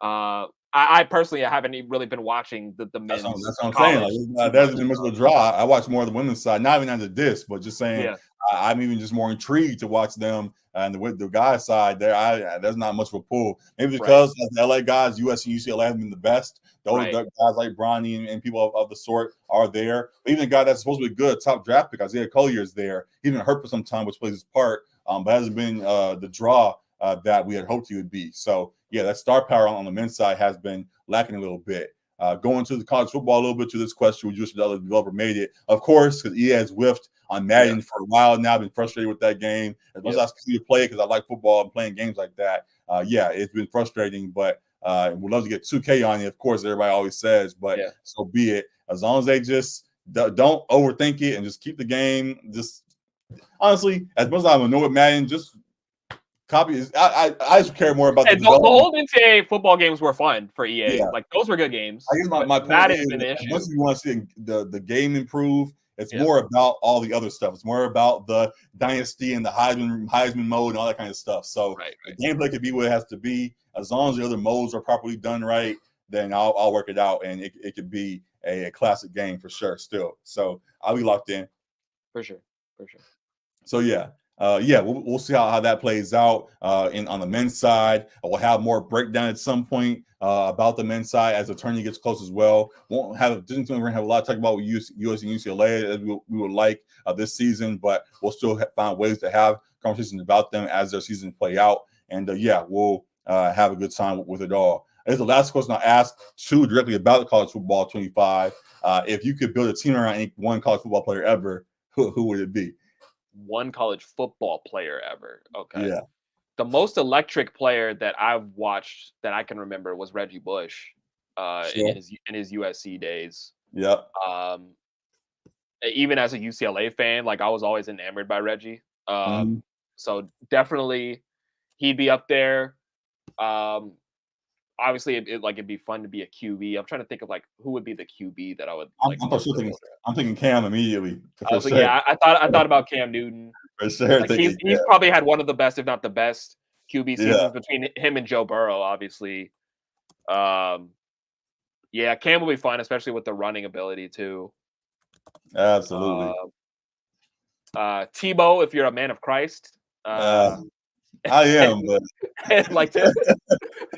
I personally haven't really been watching the That's men's what I'm college saying. too There's much. been much of a draw. I watch more of the women's side, not even under this, but just saying Yeah, I'm even just more intrigued to watch them. And the guys side there, there's not much of a pull. Maybe right, because the LA guys, USC and UCLA have been the best. Those right, guys like Bronny and people of the sort are there. But even the guy that's supposed to be good, top draft pick, Isaiah Collier is there. He's been hurt for some time, which plays his part, but hasn't been the draw that we had hoped he would be. So yeah, that star power on the men's side has been lacking a little bit. Going to the college football a little bit to this question, would you wish the developer made it? Of course, because EA has whiffed on Madden for a while now. I've been frustrated with that game. As much as I continue to play because I like football and playing games like that, it's been frustrating, but we'd love to get 2K on it, of course, everybody always says, but so be it. As long as they just don't overthink it and just keep the game, just honestly, as much as I'm annoyed with Madden, just copy. I just care more about the old NCAA football games were fun for EA. Yeah. Like, those were good games. I guess my point is, once you want to see the game improve, it's more about all the other stuff. It's more about the dynasty and the Heisman mode and all that kind of stuff. So the gameplay could be what it has to be. As long as the other modes are properly done right, then I'll work it out, and it could be a classic game for sure. Still, so I'll be locked in for sure. So we'll see how that plays out on the men's side. We'll have more breakdown at some point about the men's side as the tourney gets close as well. We're going to have a lot to talk about with USC and UCLA as we would like this season, but we'll still find ways to have conversations about them as their seasons play out. And we'll have a good time with it all. Here's the last question I'll ask directly about the college football 25. If you could build a team around any one college football player ever, who would it be? One college football player ever. Okay. Yeah. The most electric player that I've watched that I can remember was Reggie Bush in his USC days. Yep. Even as a UCLA fan, like, I was always enamored by Reggie. So definitely he'd be up there. Obviously it'd be fun to be a QB. I'm trying to think of like who would be the QB that I would like. I'm thinking Cam immediately. I thought about Cam Newton. For sure. Like, he's probably had one of the best, if not the best, QB seasons between him and Joe Burrow, obviously. Cam will be fun, especially with the running ability too. Absolutely. Tebow, if you're a man of Christ. I am, but like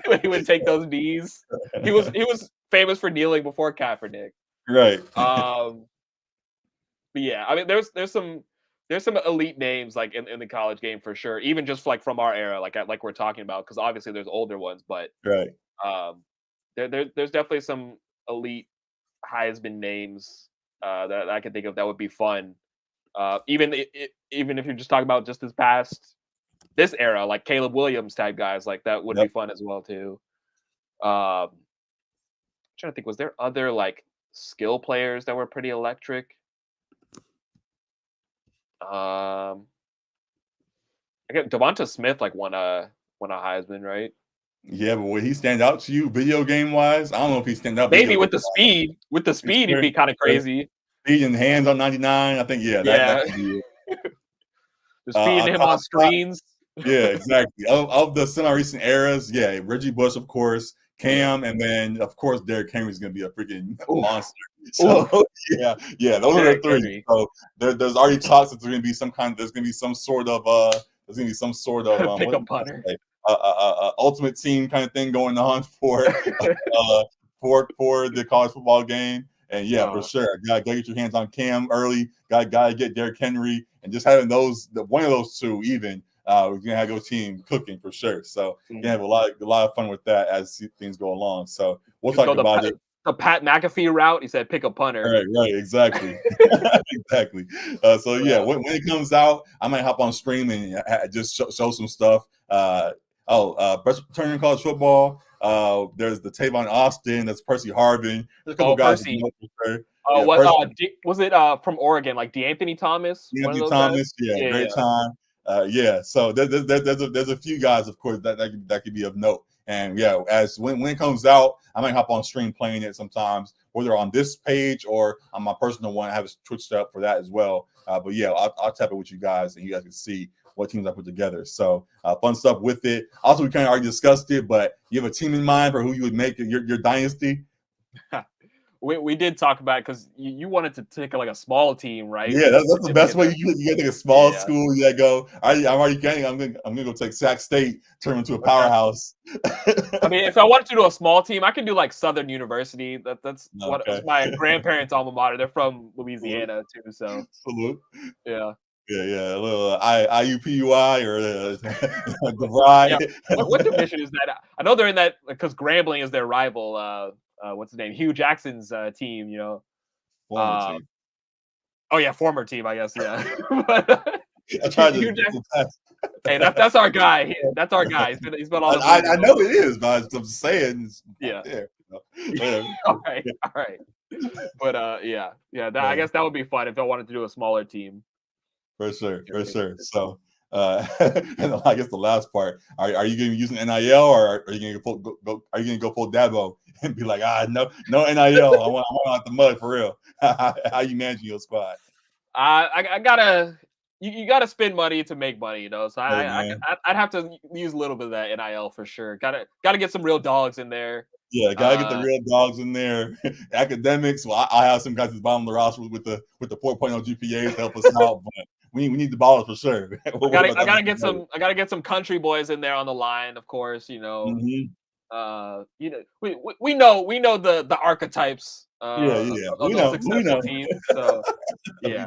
when he would take those knees. He was famous for kneeling before Kaepernick. Right. But yeah, I mean, there's some elite names like in the college game for sure, even just like from our era, like we're talking about, because obviously there's older ones, but there's definitely some elite Heisman names that I can think of that would be fun. Even if you're just talking about just this era, like Caleb Williams type guys, like that would be fun as well too. trying to think, was there other like skill players that were pretty electric? I get Devonta Smith like won a Heisman, right? Yeah, but would he stand out to you video game wise? I don't know if he stand out Maybe video game wise. with the speed, he'd be kind of crazy. Speed and hands on 99. I think that Yeah, could be it. just feeding him on Top, screens. yeah, exactly. Of the semi-recent eras, yeah, Reggie Bush, of course, Yeah. Cam, and then of course Derrick Henry is going to be a freaking Oof. monster. So yeah, those are the Derrick three. Henry. So there's already talks that there's going to be some kind. There's going to be some sort of Pick what a am I punter. say? Ultimate team kind of thing going on for for the college football game. And yeah, for sure, gotta get your hands on Cam early. Gotta get Derrick Henry, and just having one of those two even. We're gonna have your team cooking for sure. So we're gonna have a lot of fun with that as things go along. So we'll talk about it. The Pat McAfee route. He said, "Pick a punter." Right, exactly, exactly. So yeah, when it comes out, I might hop on stream and just show some stuff. Best returning college football. There's the Tavon Austin. That's Percy Harvin. There's a couple guys. Percy. Sure. Was it from Oregon? Like DeAnthony Thomas? One of those Thomas, guys? yeah, great time. So there's a few guys, of course, that could be of note. And yeah, as when it comes out, I might hop on stream playing it sometimes, whether on this page or on my personal one. I have a Twitch set up for that as well. But yeah, I'll tap it with you guys, and you guys can see what teams I put together. So fun stuff with it. Also, we kind of already discussed it, but you have a team in mind for who you would make your dynasty? We did talk about it because you wanted to take like a small team, right? Yeah, that's the best way. You gotta take a small school. You gotta go. I'm already getting. I'm gonna go take Sac State, turn into a powerhouse. I mean, if I wanted to do a small team, I can do like Southern University. That's my grandparents' alma mater. They're from Louisiana too. So salute. Yeah. A little IUPUI or the ride. Yeah. What division is that? I know they're in that because Grambling is their rival. What's his name? Hugh Jackson's team. You know. Former team. Oh yeah, former team. I guess. Yeah. I tried to. Hey, that's our guy. That's our guy. He's been all. I know it is, but I'm saying. Yeah. There. All right. But I guess that would be fun if I wanted to do a smaller team. For sure. So, and I guess the last part: Are you going to be using NIL, or are you going to go? Are you going to go full Dabo and be like, no NIL? I want out the mud for real. How you managing your squad? I gotta. You got to spend money to make money, you know. So I'd have to use a little bit of that NIL for sure. Gotta get some real dogs in there. Yeah, gotta get the real dogs in there. Academics. Well, I have some guys at the bottom of the roster with the 4.0 GPAs to help us out, but we need the ballers for sure. I gotta get some country boys in there on the line, of course. You know, we know the archetypes. We know. Teams, so yeah,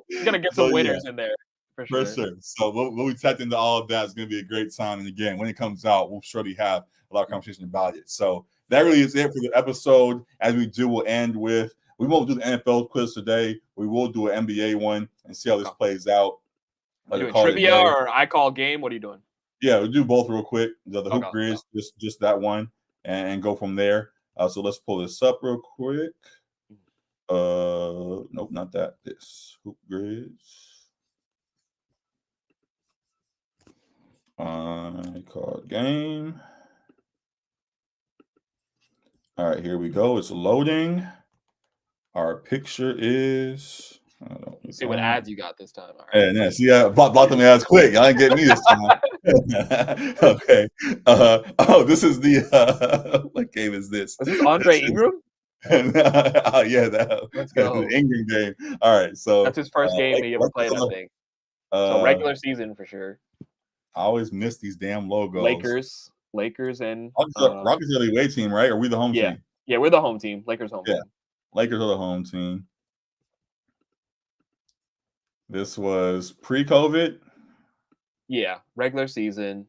we gotta get some winners in there for sure. So when we tapped into all of that, it's gonna be a great time. And again, when it comes out, we'll surely have a lot of conversation about it. So that really is it for the episode. As we do, we'll end with. We won't do the NFL quiz today. We will do an NBA one and see how this plays out. Doing trivia or I call game? What are you doing? Yeah, we'll do both real quick. The hoop grid, just that one, and go from there. So let's pull this up real quick. Nope, not that. This hoop grids. I call game. All right, here we go. It's loading. Our picture is. See what ads you got this time. All right. Yeah, see, block them ads quick. I ain't getting me this time. Okay. This is the. What game is this? Is this Andre Ingram? Let's go. The Ingram game. All right, so that's his first game he ever played. I think. So regular season for sure. I always miss these damn logos. Lakers, and Rockets are the away team, right? Or are we the home team? Yeah, we're the home team. Lakers home team. Lakers are the home team. This was pre-COVID. Yeah, regular season.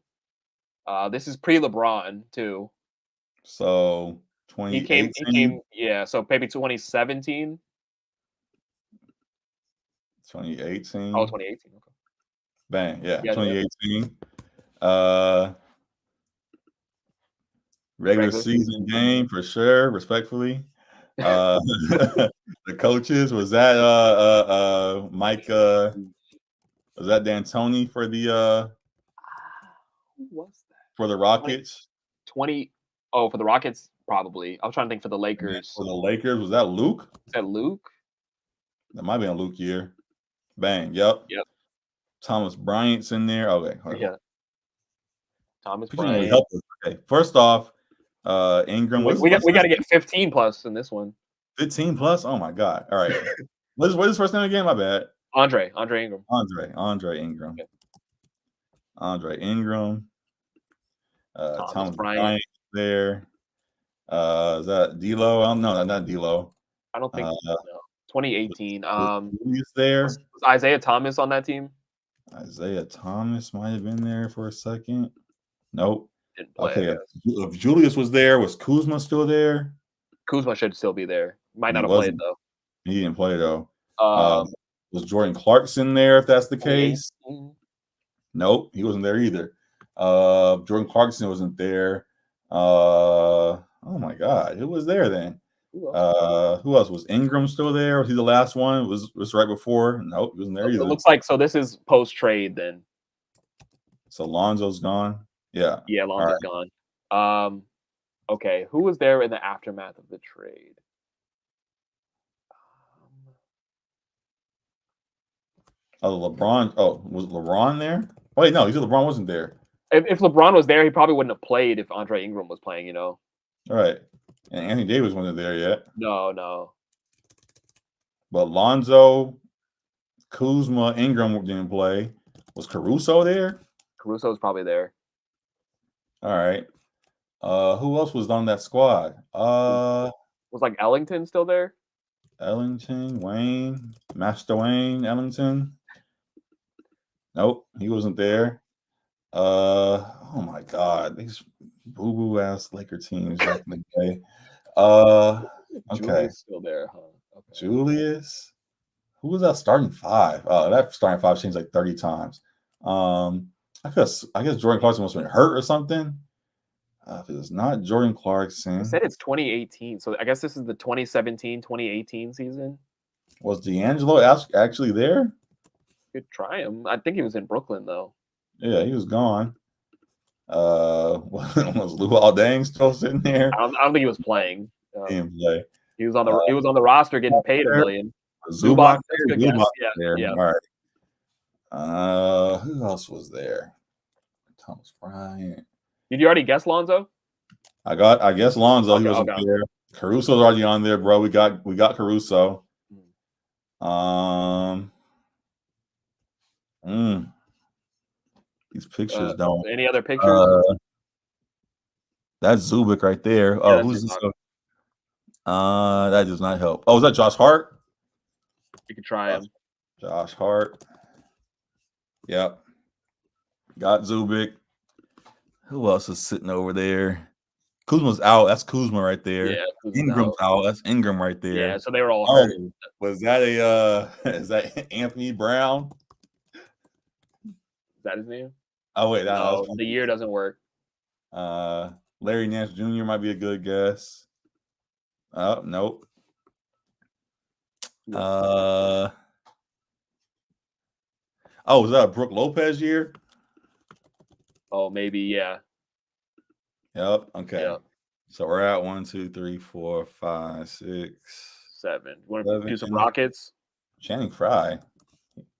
This is pre-LeBron too. So 2018. He came. Yeah, so maybe 2017. 2018. Oh, 2018. Okay. Bang. Yeah, 2018. Regular season game for sure, respectfully. The coaches, was that Mike was that D'Antoni for the Who was that? for the Rockets? 20. Oh, for the Rockets, probably. I was trying to think for the Lakers. For the Lakers, was that Luke? Is that Luke? That might be a Luke year. Bang. Yep. Thomas Bryant's in there. Okay. Yeah. Thomas Really Bryant. help us. Okay. First off, Ingram. We got to get 15 plus in this one. 15 plus? Oh my God. All right. What's his first name again? My bad. Andre Ingram. Andre Ingram. Okay. Andre Ingram. Thomas Bryant there. Is that D'Lo? No, not D'Lo. I don't think no. 2018. Julius there. Was Isaiah Thomas on that team? Isaiah Thomas might have been there for a second. Nope. Didn't play. Okay. If Julius was there, was Kuzma still there? Kuzma should still be there. Might not have played though. He didn't play though. Was Jordan Clarkson there? If that's the case. Nope, he wasn't there either. Jordan Clarkson wasn't there. Oh my God, who was there then? Who else was Ingram still there? Was he the last one? Was right before? Nope, he wasn't there either. It looks like so. This is post trade then. So Lonzo's gone. Yeah. Yeah, Lonzo's gone. Okay, who was there in the aftermath of the trade? LeBron. Oh, was LeBron there? Wait, no, you said LeBron wasn't there. If LeBron was there, he probably wouldn't have played if Andre Ingram was playing, you know. All right. And Anthony Davis wasn't there yet. No. But Lonzo, Kuzma, Ingram didn't play. Was Caruso there? Caruso's probably there. All right. Who else was on that squad? Was like Ellington still there? Ellington, Wayne, Master Wayne, Ellington. Nope, he wasn't there. Oh my God, these boo-boo ass Laker teams back in the day. Okay. Julius still there, huh? Okay. Julius. Who was that starting five? That starting five changed like 30 times. I guess Jordan Clarkson must have been hurt or something. If it's not Jordan Clarkson. I said it's 2018, so I guess this is the 2017-2018 season. Was D'Angelo actually there? Could try him. I think he was in Brooklyn though. Yeah, he was gone. Was Luol Deng still sitting there? I don't think he was playing. He didn't play. He was on the roster getting paid $1 million. Zubac there. Yeah. All right. Who else was there? Thomas Bryant. Did you already guess Lonzo? I guess Lonzo. He wasn't there. Caruso's already on there, bro. We got Caruso. These pictures don't. Any other pictures? That's Zubac right there. Oh, who's this? That does not help. Oh, is that Josh Hart? You can try him. Josh Hart. Yep. Got Zubac. Who else is sitting over there? Kuzma's out. That's Kuzma right there. Yeah, Ingram's out. That's Ingram right there. Yeah, so they were all hurt. Was that is that Anthony Brown? Is that his name? Oh wait, no, the year doesn't work. Larry Nance Jr. might be a good guess. Oh, nope. Was that a Brook Lopez year? Oh, maybe, yeah. Yep. Okay. Yep. So we're at 1, 2, 3, 4, 5, 6, 7. Want to do some Rockets? Channing Frye.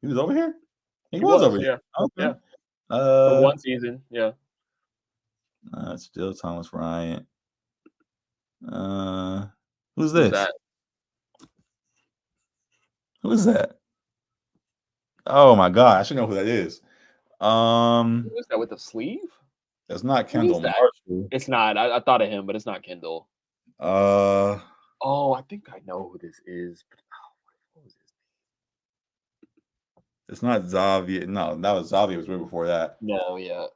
He was over here? He was over here. Okay. Yeah. For one season, yeah. Still Thomas Bryant. Who's this? Who is that? Oh my God, I should know who that is. Who is that with the sleeve? It's not Kendall Marshall. It's not. I thought of him, but it's not Kendall. Oh, I think I know who this is. What was his name? It's not Xavier. No, that was Xavier. Was way before that. No, yeah.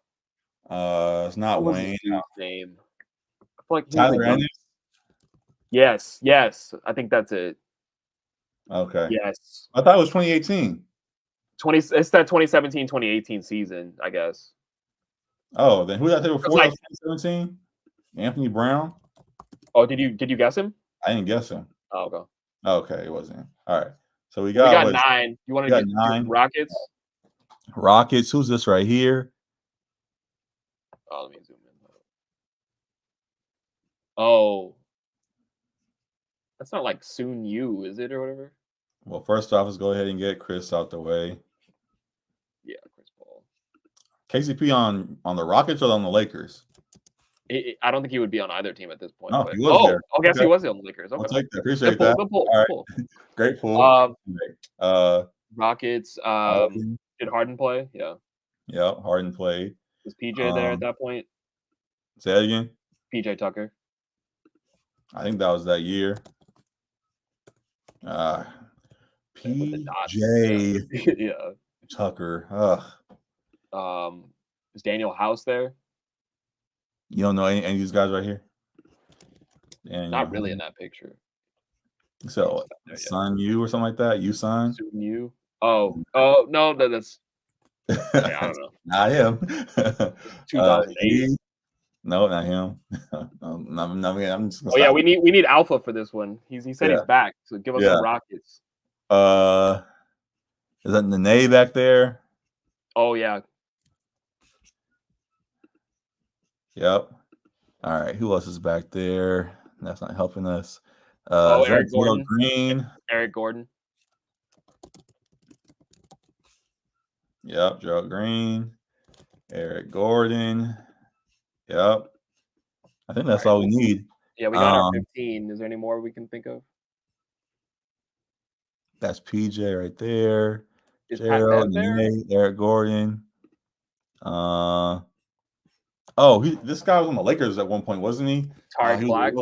It's not Wayne. Name. I feel like Tyler Ennis. Yes. I think that's it. Okay. Yes. I thought it was 2018. It's that 2017-2018 season, I guess. Oh, then who did I say before? 2017? Anthony Brown. Oh, did you guess him? I didn't guess him. Oh, okay. Okay, it wasn't him. All right. So we We got got what? 9. You want We to got get 9. Rockets? Rockets. Who's this right here? Oh, let me zoom in. Oh, that's not like Soon You, is it, or whatever? Well, first off, let's go ahead and get Chris out the way. Yeah, Chris Paul. KCP on the Rockets or on the Lakers? I don't think he would be on either team at this point. No, But, he was there. I guess Okay. he was on the Lakers. I'll Okay. take that. Appreciate Good pull, that. good pull, All good right. pull. Great pull. Rockets. Harden. Did Harden play? Yeah. Yeah, Harden played. Was PJ there at that point? Say that again. PJ Tucker. I think that was that year. PJ Yeah. Tucker. Is Daniel House there? You don't know any of these guys right here? Not really in that picture. So, Sun You or something like that? You Sun? Soon You? Oh, no, that's. Yeah, I don't know. Not him. 2008. No, not him. No, I'm just Oh yeah, we need Alpha for this one. He said he's back, so give us some Rockets. Is that Nene back there? Oh yeah. Yep. All right. Who else is back there? That's not helping us. Eric Gordon. Green. Eric Gordon. Yep. Gerald Green. Eric Gordon. Yep. I think that's all we need. Yeah, we got our 15. Is there any more we can think of? That's PJ right there. Is Gerald, Nene, Eric Gordon. This guy was on the Lakers at one point, wasn't he? Tariq Black.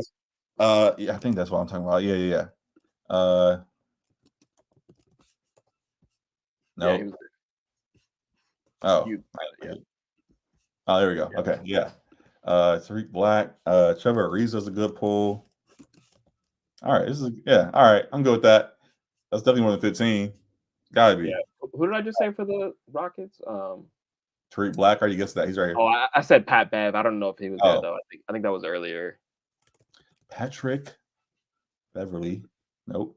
Yeah, I think that's what I'm talking about. Yeah. No. Yeah, there we go. Yeah. Okay, yeah. Tariq Black, Trevor Ariza is a good pull. All right, all right. I'm good with that. That's definitely more than 15. Gotta be. Yeah. Who did I just say for the Rockets? Tariq Black. Are you guessing that? He's right here. Oh, I said Pat Bev. I don't know if he was there though. I think that was earlier. Patrick Beverly. Nope.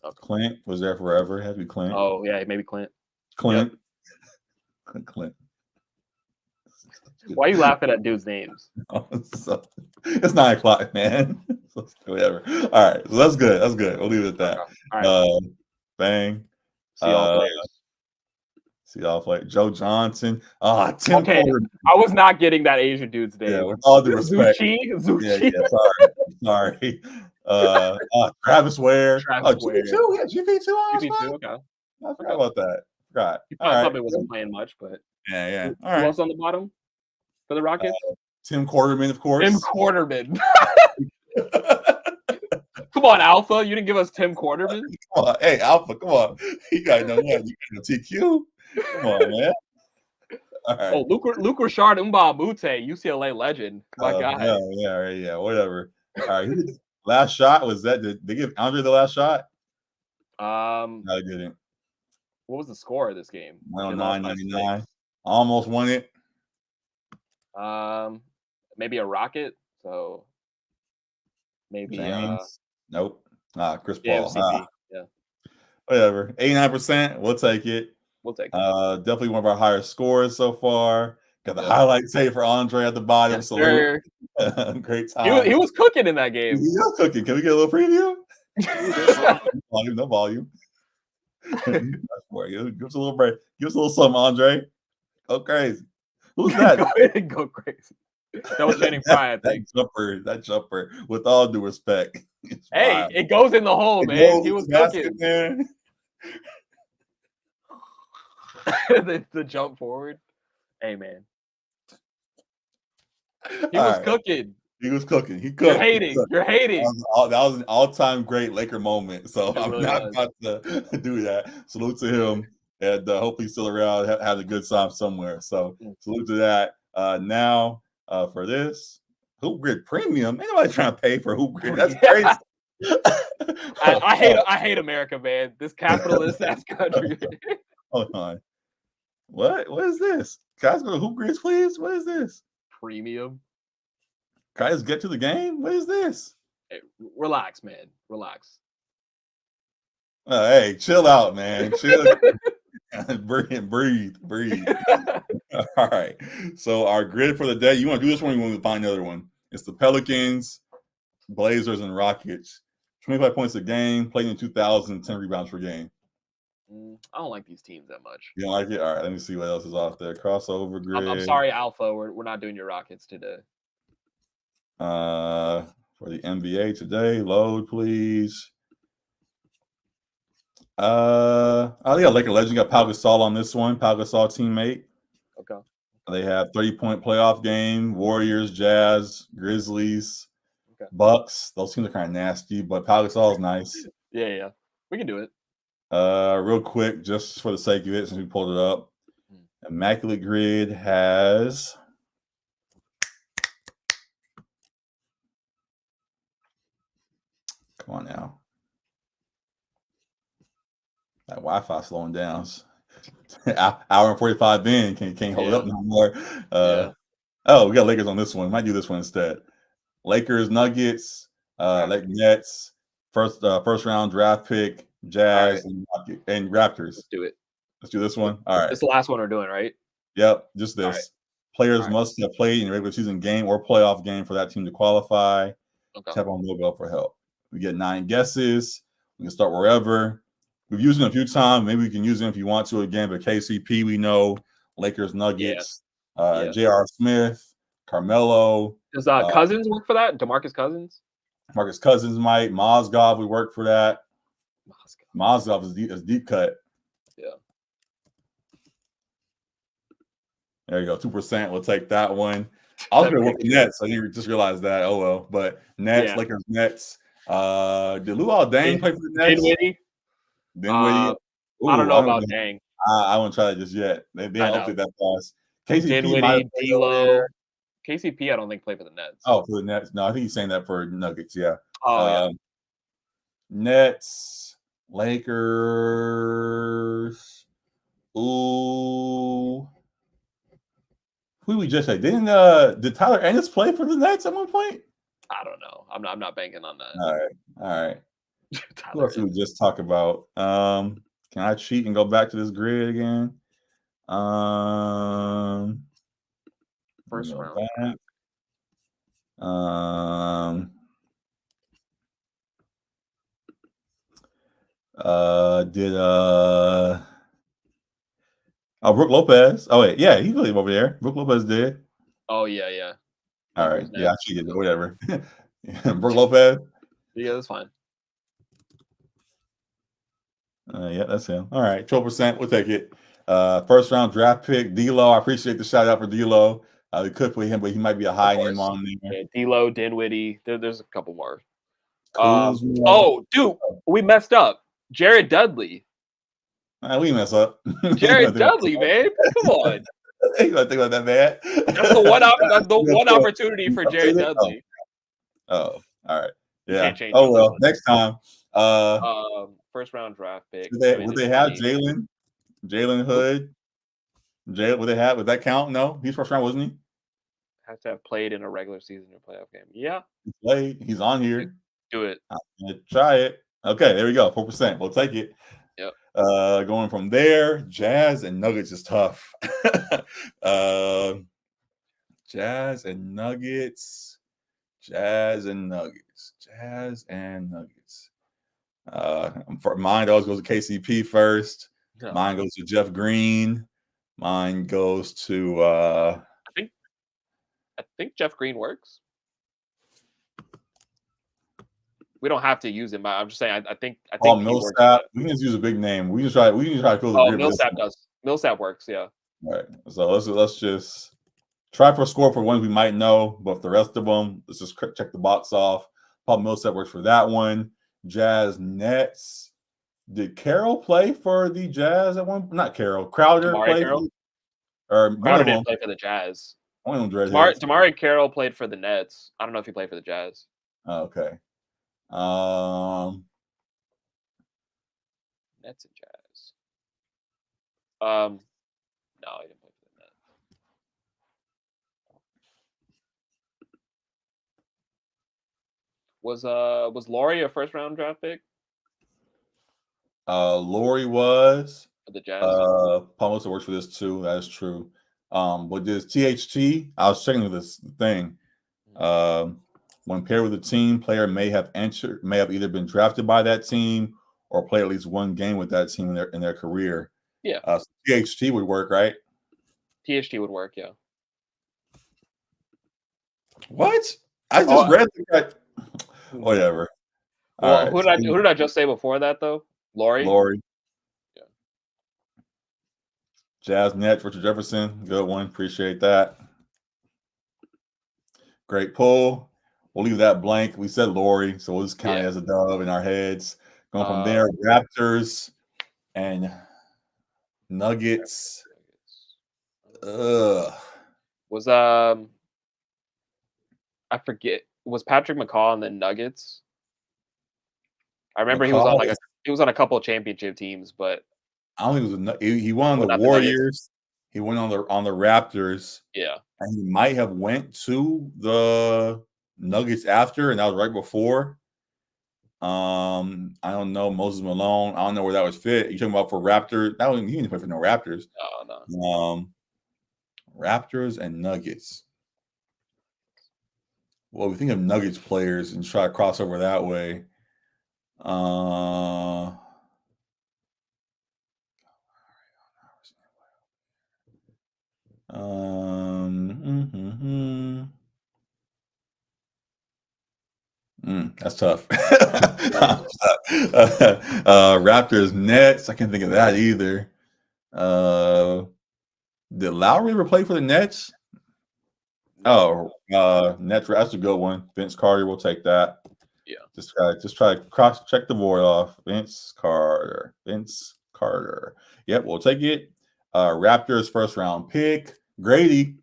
Okay. Clint was there forever. Had to be Clint. Oh yeah, maybe Clint. Clint. Yep. Clint. Why are you laughing at dudes' names? It's 9 o'clock, man. Whatever. All right, so that's good. That's good. We'll leave it at that. All right. Bang. See all players. See all players. Joe Johnson. Tim. Okay, I was not getting that Asian dude's name. Yeah, with all due respect. Zucci. Sorry. Travis Ware. Ware. GP2. Yeah, GP2 on GP2. Okay. I forgot about that. Right. He probably wasn't playing much, but yeah. All right. Who else on the bottom for the Rockets? Tim Quarterman, of course. Tim Quarterman. Come on, Alpha. You didn't give us Tim Quarterman. Come on. Hey, Alpha, come on. You got to know TQ. Come on, man. All right. Oh, Luke Richard Mbamute, UCLA legend. My guy. Yeah, whatever. All right. Last shot, was that? Did they give Andre the last shot? No, they didn't. What was the score of this game? 109-99. Almost won it. Maybe a Rocket. So maybe James. Nope. Chris Paul. Yeah. Whatever. 89%. We'll take it. Definitely one of our higher scores so far. Got the highlight tape for Andre at the bottom. Yes, so great time. He was cooking in that game. He was cooking. Can we get a little preview? No volume. Give us a little break. Give us a little something, Andre. Go crazy. Who's that? Go crazy. That was Channing Frye, I think. That jumper, with all due respect. Hey, wild. It goes in the hole, man. He was cooking. the jump forward. Hey, man. He was cooking. He was cooking. He cooked. You're hating. That was an all-time great Laker moment. So I'm not about to do that. Salute to him. And hopefully he's still around, have a good time somewhere. So salute to that. Now for this, Hoop Grid Premium. Ain't nobody trying to pay for Hoop Grid. That's crazy. I hate America, man. This capitalist ass country. Hold on. What is this? Guys, go to Hoop Grids, please. What is this? Premium. Can I just get to the game? What is this? Hey, relax, man. Relax. Hey, chill out, man. Chill. breathe. All right. So our grid for the day. You want to do this one? Or you want to find another one? It's the Pelicans, Blazers, and Rockets. 25 points a game, played in 2010 rebounds per game. I don't like these teams that much. You don't like it? All right. Let me see what else is off there. Crossover grid. I'm sorry, Alpha. We're not doing your Rockets today. For the NBA today, load please. Laker legend got Pau Gasol on this one. Pau Gasol teammate. Okay. They have 30-point playoff game. Warriors, Jazz, Grizzlies, Okay. Bucks. Those teams are kind of nasty, but Pau Gasol is nice. Yeah. We can do it. Real quick, just for the sake of it, since we pulled it up. Immaculate Grid has come on now. That Wi-Fi slowing down. Hour and 45 in. Can't hold it up no more. We got Lakers on this one. Might do this one instead. Lakers, Nuggets, Nets, first round draft pick, Jazz, and Raptors. Let's do it. Let's do this one. All right. It's the last one we're doing, right? Yep, just this. Right. Players must have played in a regular season game or playoff game for that team to qualify. Okay. Tap on logo for help. We get 9 guesses. We can start wherever. We've used them a few times. Maybe we can use them if you want to again. But KCP, we know. Lakers, Nuggets, J.R. Smith, Carmelo. Does Cousins work for that? DeMarcus Cousins? Marcus Cousins might. Mozgov, we work for that. Mozgov is deep cut. Yeah. There you go. 2%. We'll take that one. I was going to work the Nets. I didn't just realize that. Oh, well. But Nets, Lakers, Nets. Did Luol Deng play for the Nets? Dinwiddie. Dinwiddie. I don't know about Deng. I won't try that just yet. They don't play that fast. KCP, D'Lo. KCP, I don't think played for the Nets. Oh, for the Nets. No, I think he's saying that for Nuggets. Yeah. Oh, Nets, Lakers. Ooh. Who did we just say? Did Tyler Ennis play for the Nets at one point? I don't know. I'm not banking on that. All right. What else did we just talk about? Can I cheat and go back to this grid again? First round. Back. Brook Lopez. Oh wait, yeah, he played over there. Brook Lopez did. Oh yeah. All right, yeah, I cheated. Whatever. Brook Lopez. Yeah, that's fine. Yeah, that's him. All right, 12%. We'll take it. First round draft pick, D'Lo. I appreciate the shout out for D'Lo. We could put him, but he might be a high name on there. Yeah, D'Lo, Dinwiddie. There's a couple more. Dude, we messed up. Jared Dudley. We mess up. Jared Dudley, man. Come on. You gotta think about that, man. That's the one opportunity for Jared Dudley. Oh, all right. Yeah. Oh well. Next time. First round draft pick. Would they have Jalen Hood? Would they have? Would that count? No, he's first round, wasn't he? Has to have played in a regular season or playoff game. Yeah. He played. He's on here. Do it. I'm gonna try it. Okay, there we go. 4%. We'll take it. Yep. Going from there, Jazz and Nuggets is tough. Jazz and Nuggets. Mine always goes to KCP first. No. Mine goes to Jeff Green. Mine goes to I think Jeff Green works. We don't have to use him. I'm just saying. I think. Millsap. We can just use a big name. We can try to fill the grid. Millsap does. Millsap works. Yeah. All right. So let's just try for a score for ones we might know, but for the rest of them, let's just check the box off. Paul Millsap works for that one. Jazz, Nets. Did Carroll play for the Jazz at one? Not Carroll. Crowder played. Crowder didn't play for the Jazz. DeMarre Carroll played for the Nets. I don't know if he played for the Jazz. Oh, okay. Nets and Jazz. No, he didn't play for the Nets. Was Laurie a first round draft pick Lori was. for the Jazz? Palmosa works for this too. That is true. But this THT, I was checking this thing. When paired with a team, player may have either been drafted by that team or play at least one game with that team in their career. Yeah. So THT would work, right? THT would work, yeah. What? I just read that. Whatever. Well, right. Who did I just say before that though? Laurie. Yeah. Jazz Nets, Richard Jefferson, good one. Appreciate that. Great pull. We'll leave that blank. We said Laurie, so we'll just count it as a dub in our heads. Going from there, Raptors and Nuggets. Was I forget. Was Patrick McCaw on the Nuggets? I remember he was on a couple of championship teams, but I don't think he won on the Warriors. He went on the Raptors. Yeah. And he might have went to the Nuggets after, and that was right before. I don't know. Moses Malone. I don't know where that was fit. You talking about for Raptors? That wasn't, he didn't play for no Raptors. No. Raptors and Nuggets. Well, we think of Nuggets players and try to cross over that way. That's tough. Raptors, Nets. I can't think of that either. Did Lowry ever play for the Nets? Oh, Nets. That's a good one. Vince Carter. We'll take that. Yeah. Just try to cross check the board off. Vince Carter. Yep, we'll take it. Raptors first round pick. Grady.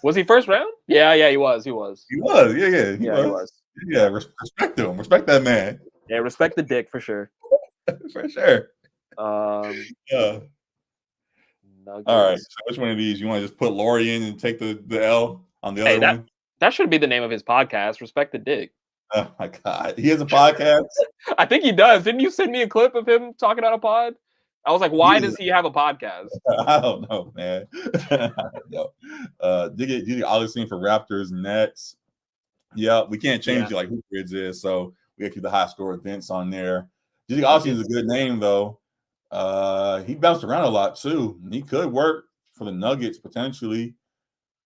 Was he first round? Yeah, he was. He was. Yeah, he was. Yeah, respect him. Respect that man. Yeah, respect the dick for sure. For sure. Yeah. All right. So which one of these you want to just put Laurie in and take the L on the other one? That should be the name of his podcast. Respect the dick. Oh my God, he has a podcast. I think he does. Didn't you send me a clip of him talking on a pod? I was like, why does he have a podcast? I don't know, man. Did Augustine for Raptors, Nets. Yeah, we can't change it like who Grids is, so we got to keep the high score Vince on there. Didi Augustine is a good name though. He bounced around a lot too. He could work for the Nuggets potentially.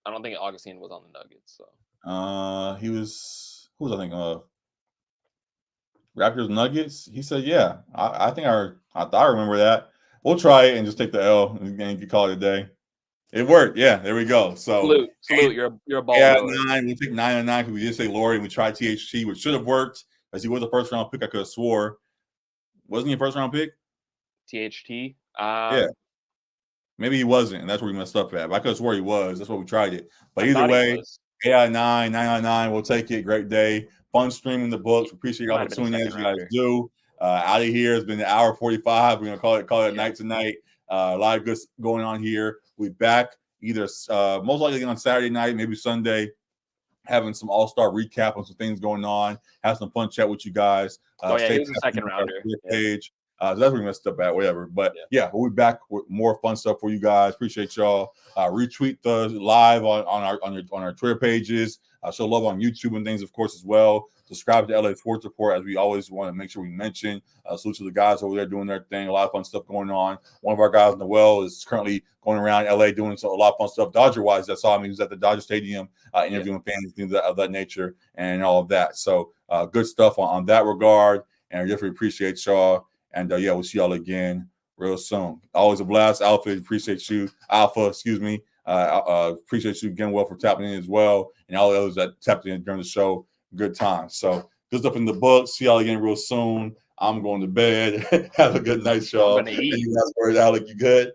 I don't think Augustine was on the Nuggets. So he was. Who was I thinking of? Raptors Nuggets. He said, "Yeah, I think I thought I remember that. We'll try it and just take the L and you call it a day." It worked. Yeah, there we go. So salute. You're a ball. Yeah, 9. We picked 9 and 9 because we did say Laurie and we tried THT, which should have worked as he was a first round pick. I could have swore. Wasn't he a first round pick? THT. Yeah. Maybe he wasn't, and that's where we messed up at. But I could have swore he was. That's why we tried it. But either way, 8 9 9. We'll take it. Great day. Fun streaming the books. Appreciate y'all for tuning in as you guys do. Out of here. It's been an hour 45. We're gonna call it night tonight. A lot of good going on here. We'll be back either most likely on Saturday night, maybe Sunday, having some all-star recap on some things going on. Have some fun chat with you guys. He was a second rounder. Page. So that's where we messed up at, whatever. But we'll be back with more fun stuff for you guys. Appreciate y'all. Retweet the live on our Twitter pages. Show love on YouTube and things, of course, as well. Subscribe to LA Sports Report, as we always want to make sure we mention. Salute to the guys over there doing their thing. A lot of fun stuff going on. One of our guys, Noel, is currently going around LA doing a lot of fun stuff. Dodger-wise, I saw him. He was at the Dodger Stadium interviewing fans, things of that nature, and all of that. So good stuff on that regard. And I definitely appreciate y'all. And we'll see y'all again real soon. Always a blast. Appreciate you. Appreciate you again, Will, for tapping in as well. And all the others that tapped in during the show. Good time. So good stuff in the book. See y'all again real soon. I'm going to bed. Have a good night, y'all. I'm gonna eat. You guys worried, Alec? You good?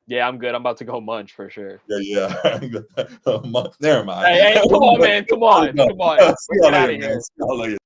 Yeah, I'm good. I'm about to go munch for sure. Yeah. Never mind. Hey, come on, man. Come on. See y'all later, man. See y'all later.